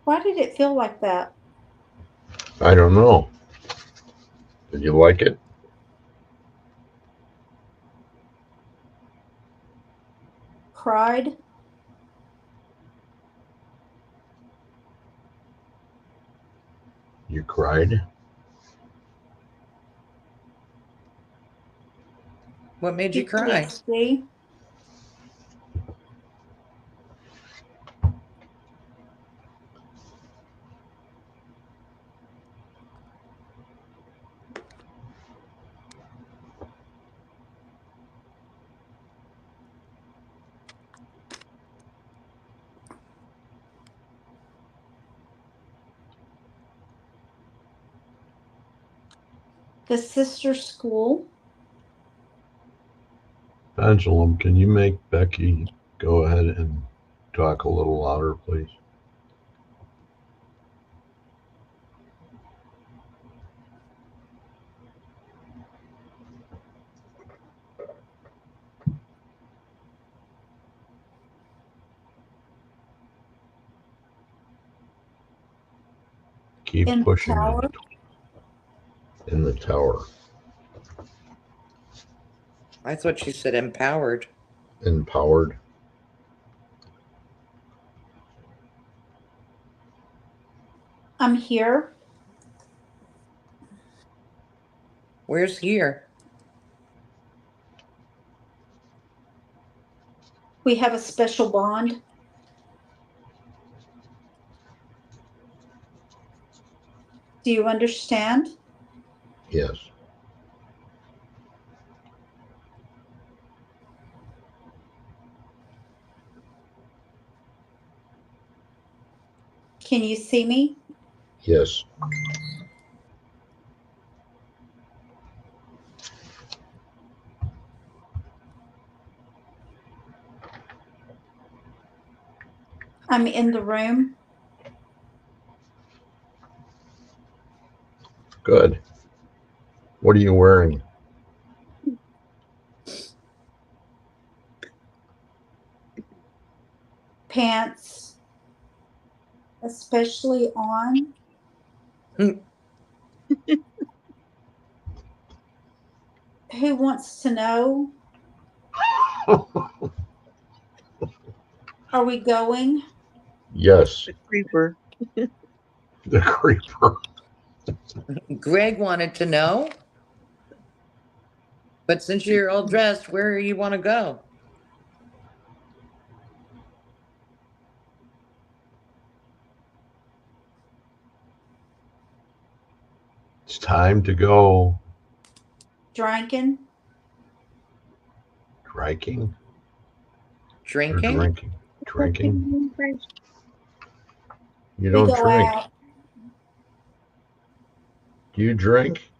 Why did it feel like that? I don't know. Did you like it? Cried. You cried? What made you cry? PTSD. The sister school. Pendulum, can you make Becky go ahead and talk a little louder, please? Keep In the pushing tower. it. In the tower. I thought she said empowered. Empowered. I'm here. Where's here? We have a special bond. Do you understand? Yes. Can you see me? Yes. I'm in the room. Good. What are you wearing? pants, especially on. Who wants to know? Are we going? Yes, The creeper. the creeper. Greg wanted to know, but since you're all dressed, where you want to go? It's time to go. Drinking? Drinking or Drinking? drinking? Drinking? You We don't go drink. out. Do you drink?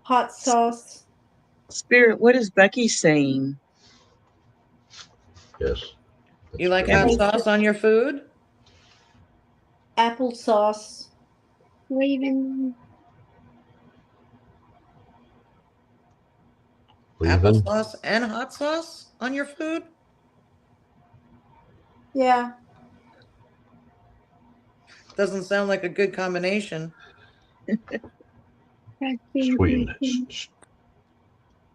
Hot sauce. Spirit, what is Becky saying? Yes. You like Yeah. hot sauce on your food? Applesauce. Leaving. Leaving? Applesauce and hot sauce on your food? Yeah. Doesn't sound like a good combination. Sweetness.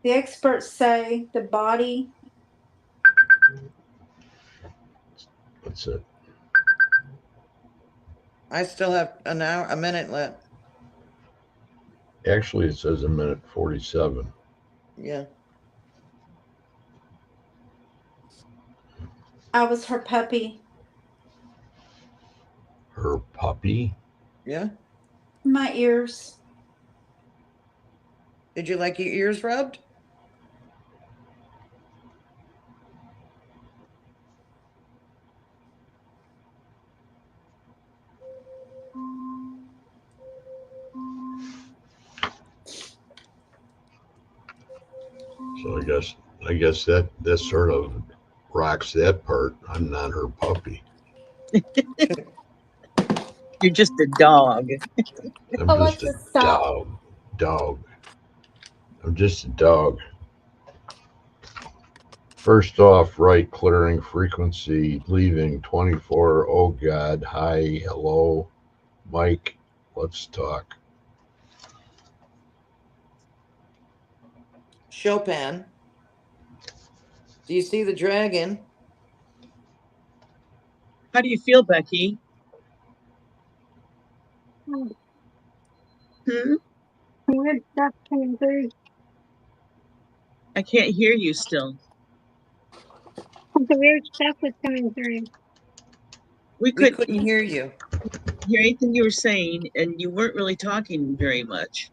The experts say the body. That's it. I still have a minute left. Actually, it says a minute 47. Yeah. I was her puppy. Her puppy? Yeah. My ears. Did you like your ears rubbed? So I guess that sort of rocks that part. I'm not her puppy. You're just a dog. I'm Oh, just a let's stop. dog. I'm just a dog. First off, right, clearing frequency, leaving 24. Oh God, hi, hello, Mike, let's talk. Chopin. Do you see the dragon? How do you feel, Becky? Weird stuff coming through. I can't hear you still. The weird stuff was coming through. We We couldn't couldn't hear you. hear anything you were saying, and you weren't really talking very much.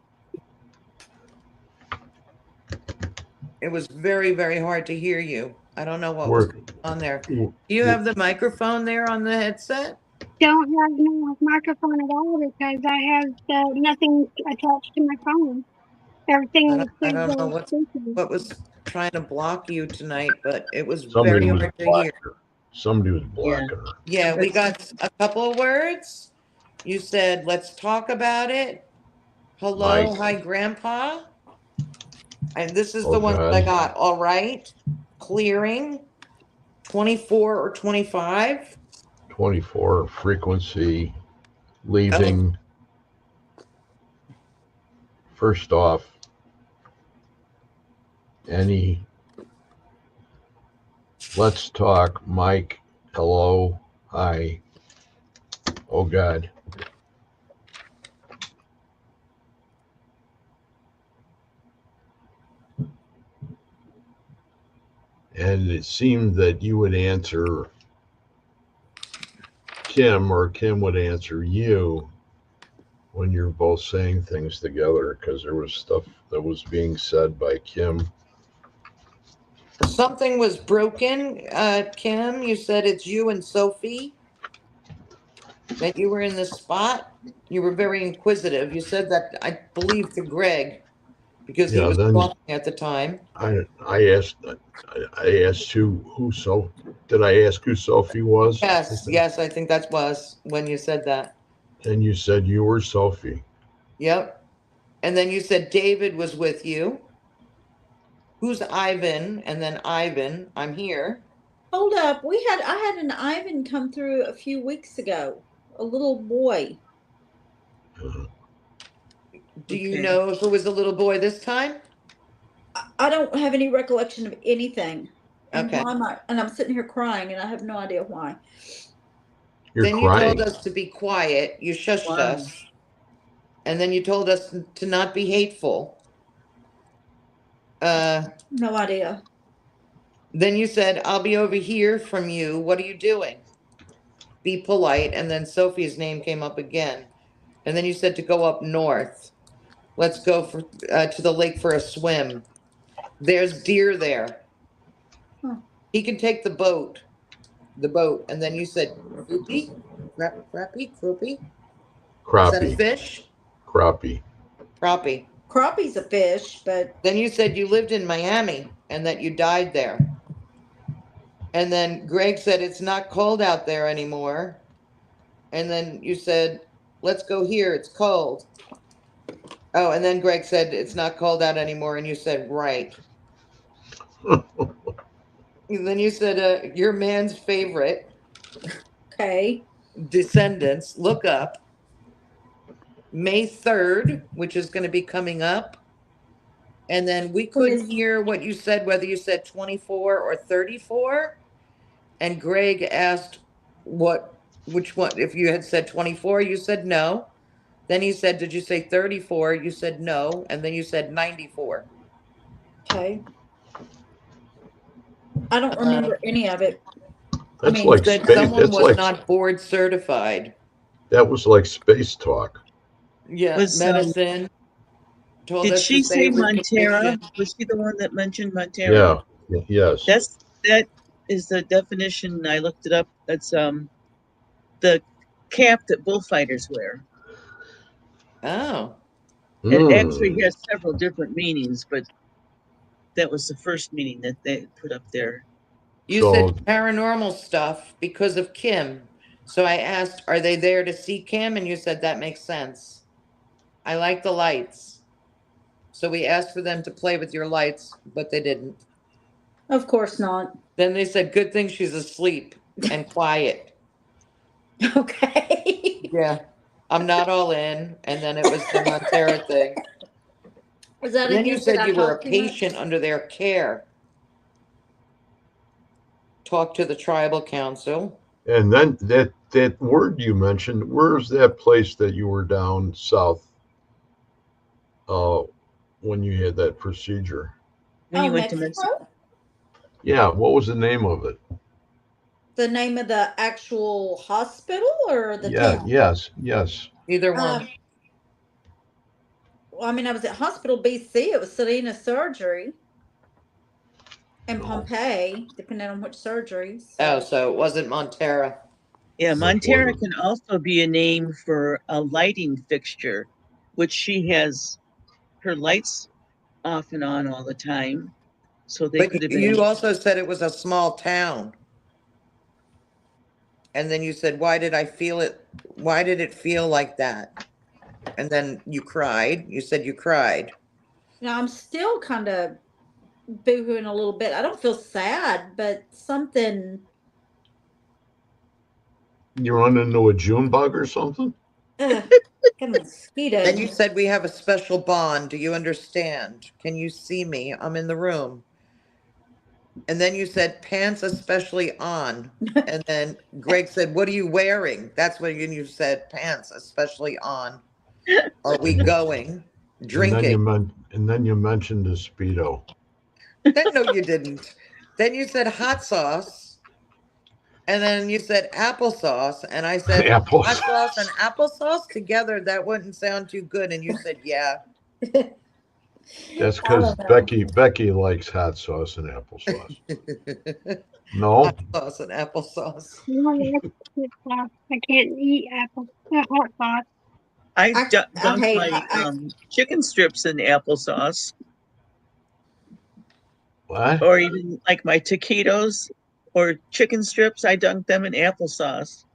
It was very, very hard to hear you. I don't know what was We're- on there. Do you have the microphone there on the headset? Don't have no microphone at all because I have nothing attached to my phone. Everything is I through don't know the speaker. what was trying to block you tonight, but it was Somebody very was hard to hear. blocking her. Somebody was blocking her. Yeah, we got a couple of words. You said, let's talk about it. Hello, Mike. hi, Grandpa. And this is Oh, the one that I God. got. All right. Clearing 24 or 25. 24, frequency, leaving. First off, let's talk, Mike, hello, hi, oh God. And it seemed that you would answer Kim or Kim would answer you when you're both saying things together, because there was stuff that was being said by Kim. Something was broken. Kim, you said it's you and Sophie. That you were in this spot. You were very inquisitive. You said that, I believe, to Greg because he Yeah, was then talking at the time. I asked who so did I ask who Sophie was? Yes, I think that was when you said that. And you said you were Sophie. Yep. And then you said David was with you. Who's Ivan? And then Ivan, I'm here. Hold up. I had an Ivan come through a few weeks ago. A little boy. Do you Okay. know if it was a little boy this time? I don't have any recollection of anything. And Okay. and I'm sitting here crying and I have no idea why. You're Then you crying. told us to be quiet. You shushed Wow. us. And then you told us to not be hateful. No idea. Then you said, I'll be over here from you. What are you doing? Be polite. And then Sophie's name came up again. And then you said to go up north. Let's go to the lake for a swim. There's deer there. Huh. He can take the boat. The boat. And then you said, croupie? Crappie? Croupie? Is that a Crappie. fish? Crappie. Crappie. Crappie's a fish, but Then you said you lived in Miami and that you died there. And then Greg said it's not cold out there anymore. And then you said, let's go here. It's cold. Oh, and then Greg said it's not cold out anymore. And you said, right. And then you said, your man's favorite, okay. Descendants, look up. May 3rd, which is going to be coming up. And then we couldn't hear what you said, whether you said 24 or 34. And Greg asked which one, if you had said 24, you said no. Then he said, did you say 34? You said no. And then you said 94. Okay. I don't remember any of it. That's mean, like Said space. someone That's was like not board certified. that was like space talk. Yeah, Was, medicine. Told Did us she to say with Montera? conviction. Was she the one that mentioned Montera? Yeah. Yes. That is the definition. I looked it up. That's the cap that bullfighters wear. Oh, It actually Mm. has several different meanings, but that was the first meaning that they put up there. you So- said paranormal stuff because of Kim. So I asked, are they there to see Kim? And you said that makes sense. I like the lights. So we asked for them to play with your lights, but they didn't. Of course not. Then they said, good thing she's asleep and quiet. Okay. Yeah, I'm not all in. And then it was the Montera thing. Was that And then you hint that said I you were a talked too much? patient under their care. Talk to the tribal council. And then that word you mentioned, where's that place that you were down south when you had that procedure? When you Oh, went to Mexico. Mexico? Yeah, what was the name of it? The name of the actual hospital or the Yeah, town? yes. Either one. Well, I mean, I was at Hospital BC. It was Selena Surgery. And No. Pompeii, depending on which surgeries. Oh, so it wasn't Montera. Yeah, Which Montera one? can also be a name for a lighting fixture, which she has her lights off and on all the time. So they could But have been. you also said it was a small town. And then you said, why did I feel it? Why did it feel like that? And then you cried. You said you cried. Now, I'm still kind of boohooing a little bit. I don't feel sad, but something. You run into a June bug or something? Ugh, got a mosquito. Then you said we have a special bond. Do you understand? Can you see me? I'm in the room. And then you said pants especially on. And then Greg said, what are you wearing? That's when you said pants especially on. Are we going? Drinking. And then you mentioned the Speedo. No, you didn't. Then you said hot sauce. And then you said applesauce. And I said, Apples. hot sauce and applesauce together, that wouldn't sound too good. And you said, yeah. That's because Becky likes hot sauce and applesauce. No? Hot sauce and applesauce. No, that's sauce. I can't eat hot sauce. I I dunked hate- my chicken strips in applesauce, What? or even like my taquitos or chicken strips. I dunk them in applesauce.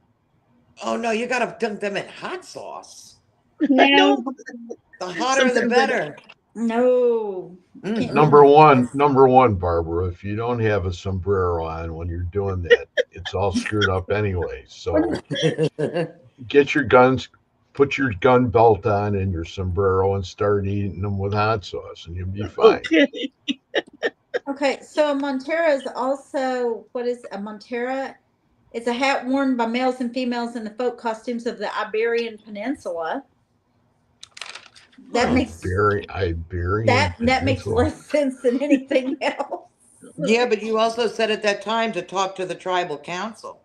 Oh, no, you got to dunk them in hot sauce. No, No, The hotter, the Sometimes I- better. No. Mm. Can't do Number this. one, Barbara, if you don't have a sombrero on when you're doing that, it's all screwed up anyway. So get your guns, put your gun belt on and your sombrero and start eating them with hot sauce and you'll be fine. Okay. Okay, so a montera is also, what is a montera? It's a hat worn by males and females in the folk costumes of the Iberian Peninsula. That makes Iberian that makes Peninsula. less sense than anything else. Yeah, but you also said at that time to talk to the tribal council.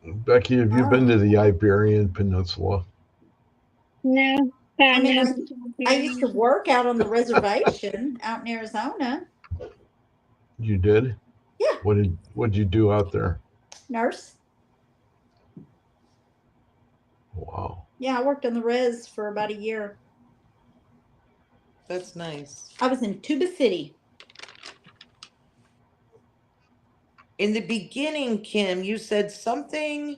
Becky, have you been to the Iberian Peninsula? No, but I mean, know I used to work out on the reservation out in Arizona. You did? Yeah. What'd you do out there? Nurse. Wow. Yeah, I worked on the res for about a year. That's nice. I was in Tuba City. In the beginning, Kim, you said something.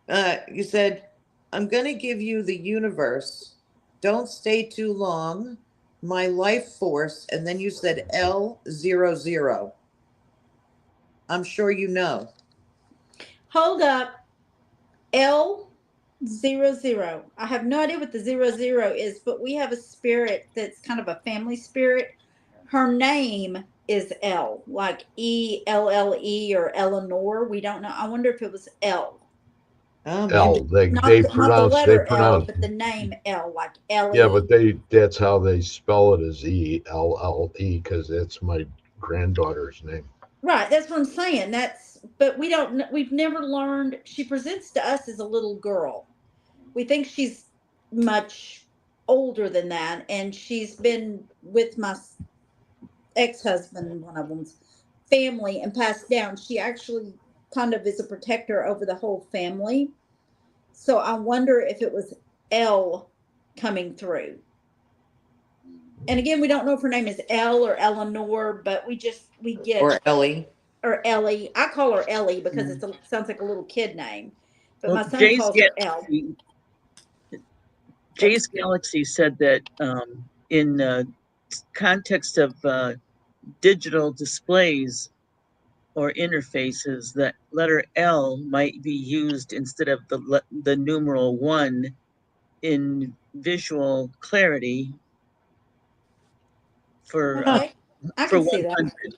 You said, I'm going to give you the universe. Don't stay too long. My life force. And then you said L00. I'm sure you know. Hold up. L00. I have no idea what the 00 is, but we have a spirit that's kind of a family spirit. Her name is L, like ELLE or Eleanor. We don't know. I wonder if it was L. Oh, L. maybe. Not They the pronounce letter L, but the name L, like L. Yeah, but that's how they spell it, is ELLE, because that's my granddaughter's name. Right, that's what I'm saying. But we've never learned. She presents to us as a little girl. We think she's much older than that, and she's been with my ex-husband, one of them's family, and passed down. She actually kind of is a protector over the whole family. So I wonder if it was L coming through. And again, we don't know if her name is Elle or Eleanor, but we get Or Ellie. or Ellie. I call her Ellie because it sounds like a little kid name, but my son Jay's calls her Elle. Jay's Galaxy said that in the context of digital displays or interfaces, that letter L might be used instead of the numeral 1 in visual clarity for Okay. I for can see 100. that.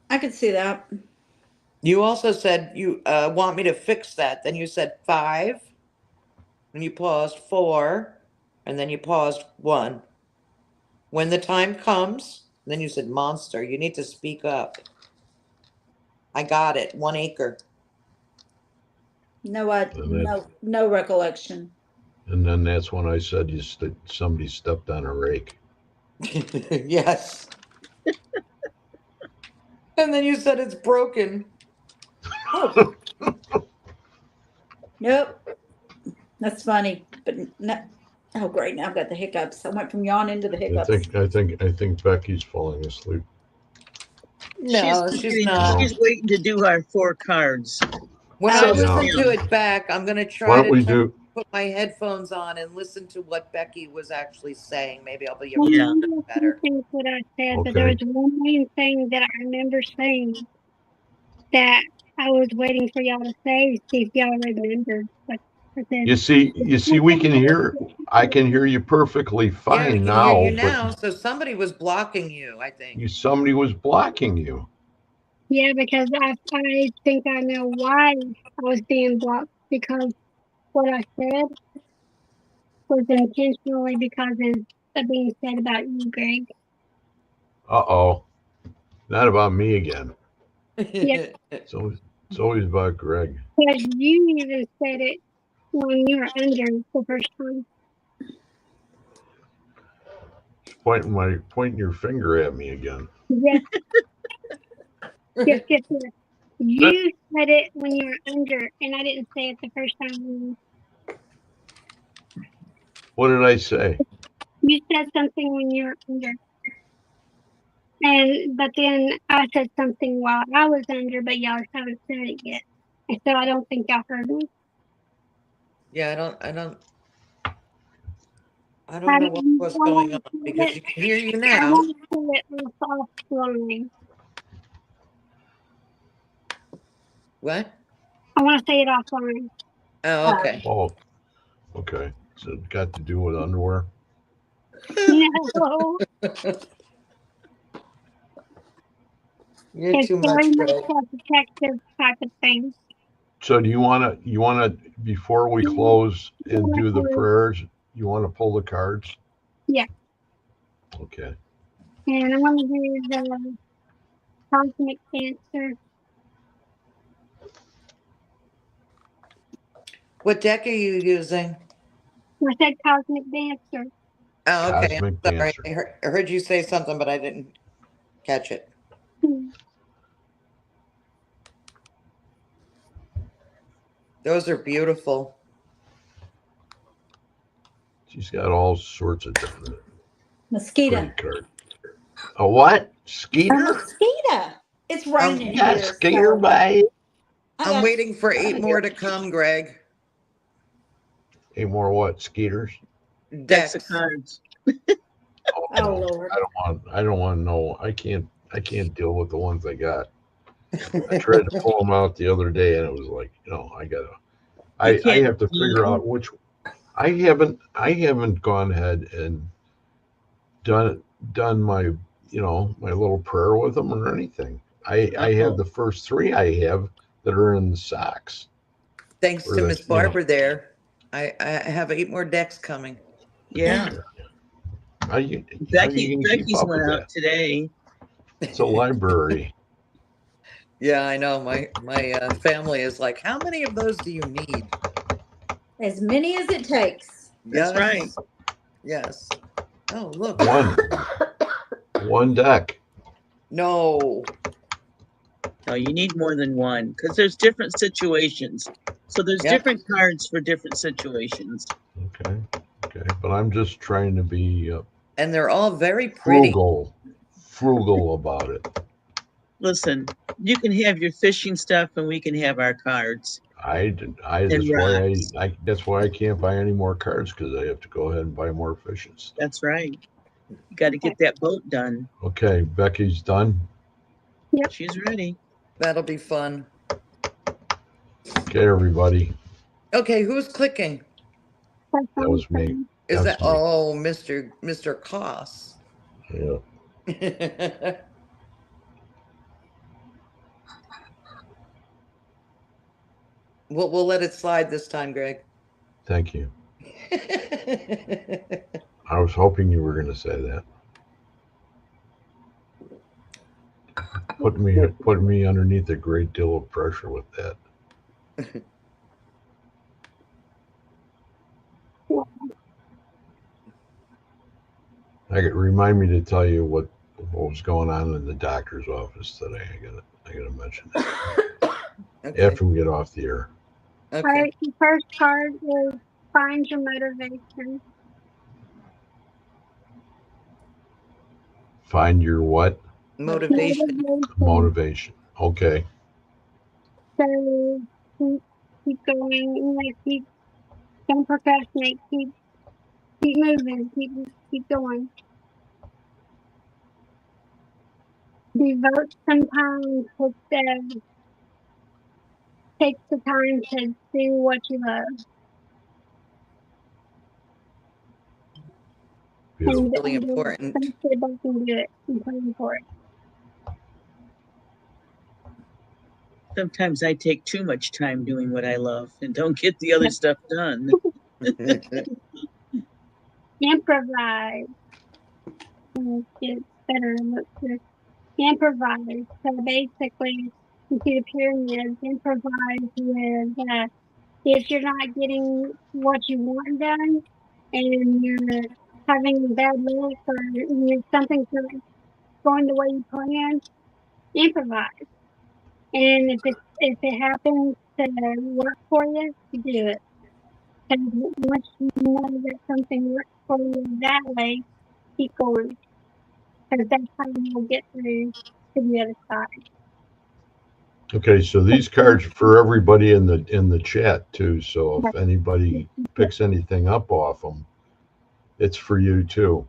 I can see that. You also said you want me to fix that. Then you said 5. And you paused 4. And then you paused 1. When the time comes, then you said monster. You need to speak up. I got it. 1 acre. No, no recollection. And then that's when I said somebody stepped on a rake. Yes. And then you said it's broken. Oh. Nope. That's funny, but no. Oh, great! Now I've got the hiccups. I went from yawning to the hiccups. I think Becky's falling asleep. No, she's not. She's waiting to do our 4 cards. When So, I listen to it back, I'm going to try Why don't we to put my headphones on and listen to what Becky was actually saying. Maybe I'll be able to Yeah. hear better. Things that I said, but there was one main thing that I remember saying that I was waiting for y'all to say, see if y'all remembered. But I said, You see, I can hear you perfectly fine Yeah, we can now. hear you now. So somebody was blocking you, I think. Somebody was blocking you. yeah, because I think I know why I was being blocked, because what I said was intentionally because of being said about you, Greg. Uh-oh. Not about me again. Yeah. It's always about Greg. Because you even said it when you were under the first time. Pointing your finger at me again. Yes. Yes. You said it when you were under, and I didn't say it the first time. What did I say? You said something when you were under. But then I said something while I was under, but y'all haven't said it yet. And so I don't think y'all heard me. Yeah, I don't know what was going on because you can hear you I now. want to say it was offline. What? I want to say it offline. Oh, okay. Oh, okay. So it got to do with underwear. No, You're it's too very much, much Greg. a protective type of thing. So do you want to before we close and do the prayers, you want to pull the cards? Yeah. Okay. And I want to do the cosmic dancer. What deck are you using? I said cosmic dancer. Oh, okay. I'm Cosmic sorry. Dancer. I heard you say something, but I didn't catch it. Those are beautiful. She's got all sorts of different Mosquito. pretty cards. A what? A Skeeter? mosquito. It's raining You got here. skeeter, So babe? I'm waiting for 8 more to come, Greg. 8 more what? Skeeters? Decks of Decks. cards. Oh Lord. I don't want to know. I can't deal with the ones I got. I tried to pull them out the other day and it was like, I can't have to figure out which. I haven't gone ahead and done my my little prayer with them or anything. I have the first 3 I have that are in the socks. Thanks to Miss Barbara there. I have 8 more decks coming. Yeah. How you gonna keep Becky's up went with out that? today. It's a library. Yeah, I know. My family is like, how many of those do you need? As many as it takes. That's right. Yes. Oh, look. One deck. No. No, you need more than one because there's different situations. So there's Yep. different cards for different situations. Okay. But I'm just trying to be And they're all very pretty. frugal about it. Listen, you can have your fishing stuff and we can have our cards. That's why I can't buy any more cards because I have to go ahead and buy more fishing stuff. That's right. You got to get that boat done. Okay, Becky's done. Yep. She's ready. That'll be fun. Okay, everybody. Okay, who's clicking? That was me. Is That's that me. Mr. Koss? Yeah. We'll let it slide this time, Greg. Thank you. I was hoping you were going to say that. Put me underneath a great deal of pressure with that. Remind me to tell you what was going on in the doctor's office today. I gotta mention that Okay. after we get off the air. Okay. All right, the first card is find your motivation. Find your what? Motivation. Motivation. Okay. So keep going, don't procrastinate, keep moving, keep going. Devote some time to take the time to do what you love. Beautiful. Really important. Don't sit back and do it and plan for it. Sometimes I take too much time doing what I love and don't get the other stuff done. Improvise. Get better. Look good. Improvise. So basically, you see the pyramids. Improvise with if you're not getting what you want done, and you're having bad luck, or something's not going the way you planned. Improvise. And if it happens to work for you, do it. Because once you know that something works for you that way, keep going. Because that's how you'll get through to the other side. Okay, so these cards are for everybody in the chat too. So if anybody picks anything up off them, it's for you too.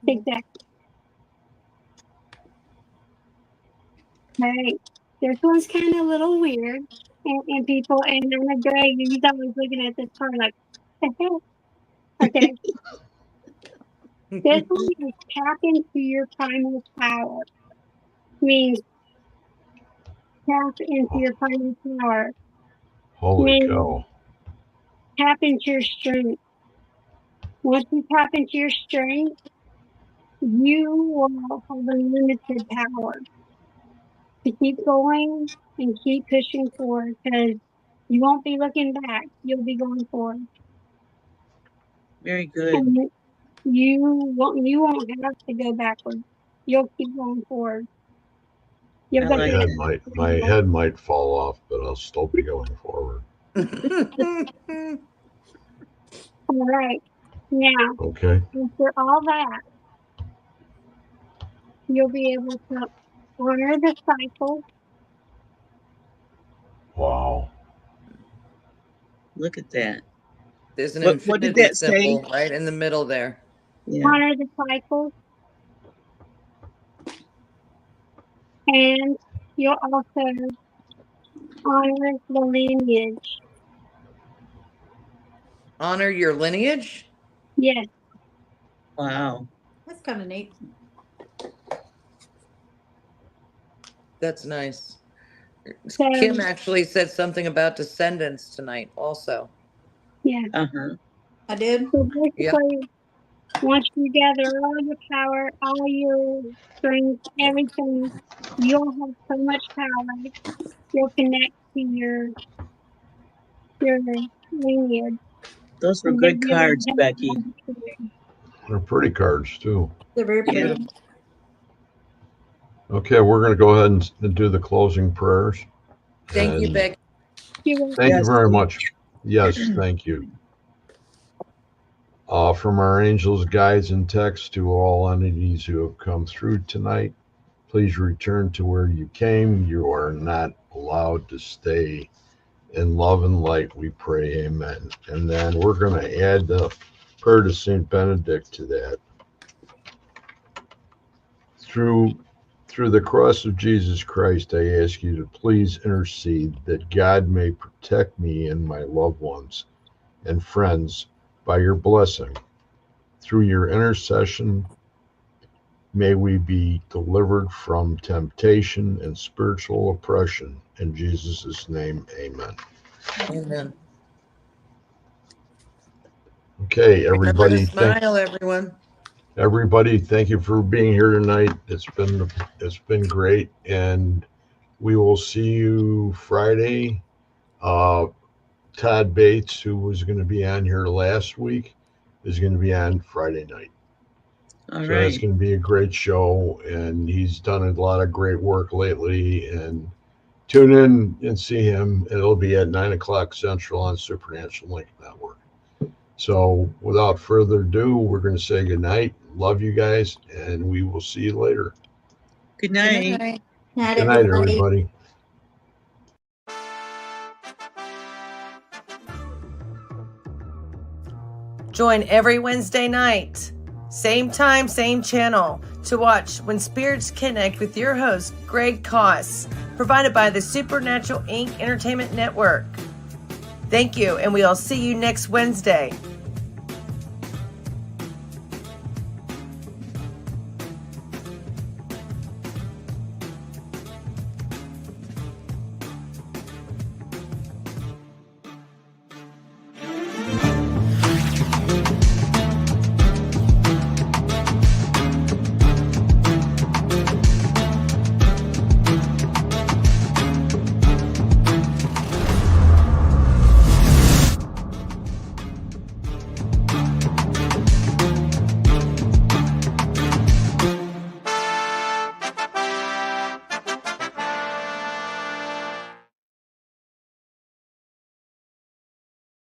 Exactly. All right. This one's kind of a little weird. And people, and I know Greg, he's always looking at this card like, the heck? Okay. This one is tap into your primal power. Means tap into your primal power. Holy Means cow. tap into your strength. Once you tap into your strength, you will have unlimited power to keep going and keep pushing forward because you won't be looking back. You'll be going forward. Very good. And you won't have to go backwards. You'll keep going forward. You've I got like the- My head might fall off, but I'll still be going forward. All right. Now, Okay. after all that, you'll be able to honor the cycle. Wow. Look at that. There's an What did infinity that say? symbol right in the middle there. Yeah. Honor the cycle. And you'll also honor the lineage. Honor your lineage? Yes. Wow. That's kind of neat. That's nice. So, Kim actually said something about descendants tonight also. yeah. Uh-huh. I did. So basically, once you gather all your power, all your strength, everything, you'll have so much power. You'll connect to your lineage. Those were And good then you'll cards, have Becky. They're pretty cards too. They're very pretty. Yeah. Okay, we're going to go ahead and do the closing prayers. Thank you, And Becky. Thank you Yes. very much. Yes, thank you. From our angels, guides, and texts to all entities who have come through tonight, please return to where you came. You are not allowed to stay. In love and light, we pray, amen. And then we're going to add the prayer to St. Benedict to that. Through the cross of Jesus Christ, I ask you to please intercede that God may protect me and my loved ones and friends by your blessing. Through your intercession, may we be delivered from temptation and spiritual oppression. In Jesus' name, amen. Amen. Okay, Remember to everybody, smile, everyone. thank you for being here tonight. It's been great, and we will see you Friday. Todd Bates, who was going to be on here last week, is going to be on Friday night. All So right. that's going to be a great show, and he's done a lot of great work lately. And tune in and see him. It'll be at 9:00 Central on Supernatural Link Network. So without further ado, we're going to say good night. Love you guys, and we will see you later. Good Good night. night. Night, Good night, everybody. everybody. Join every Wednesday night, same time, same channel, to watch When Spirits Connect with your host, Greg Koss, provided by the Supernatural Inc. Entertainment Network. Thank you, and we'll see you next Wednesday.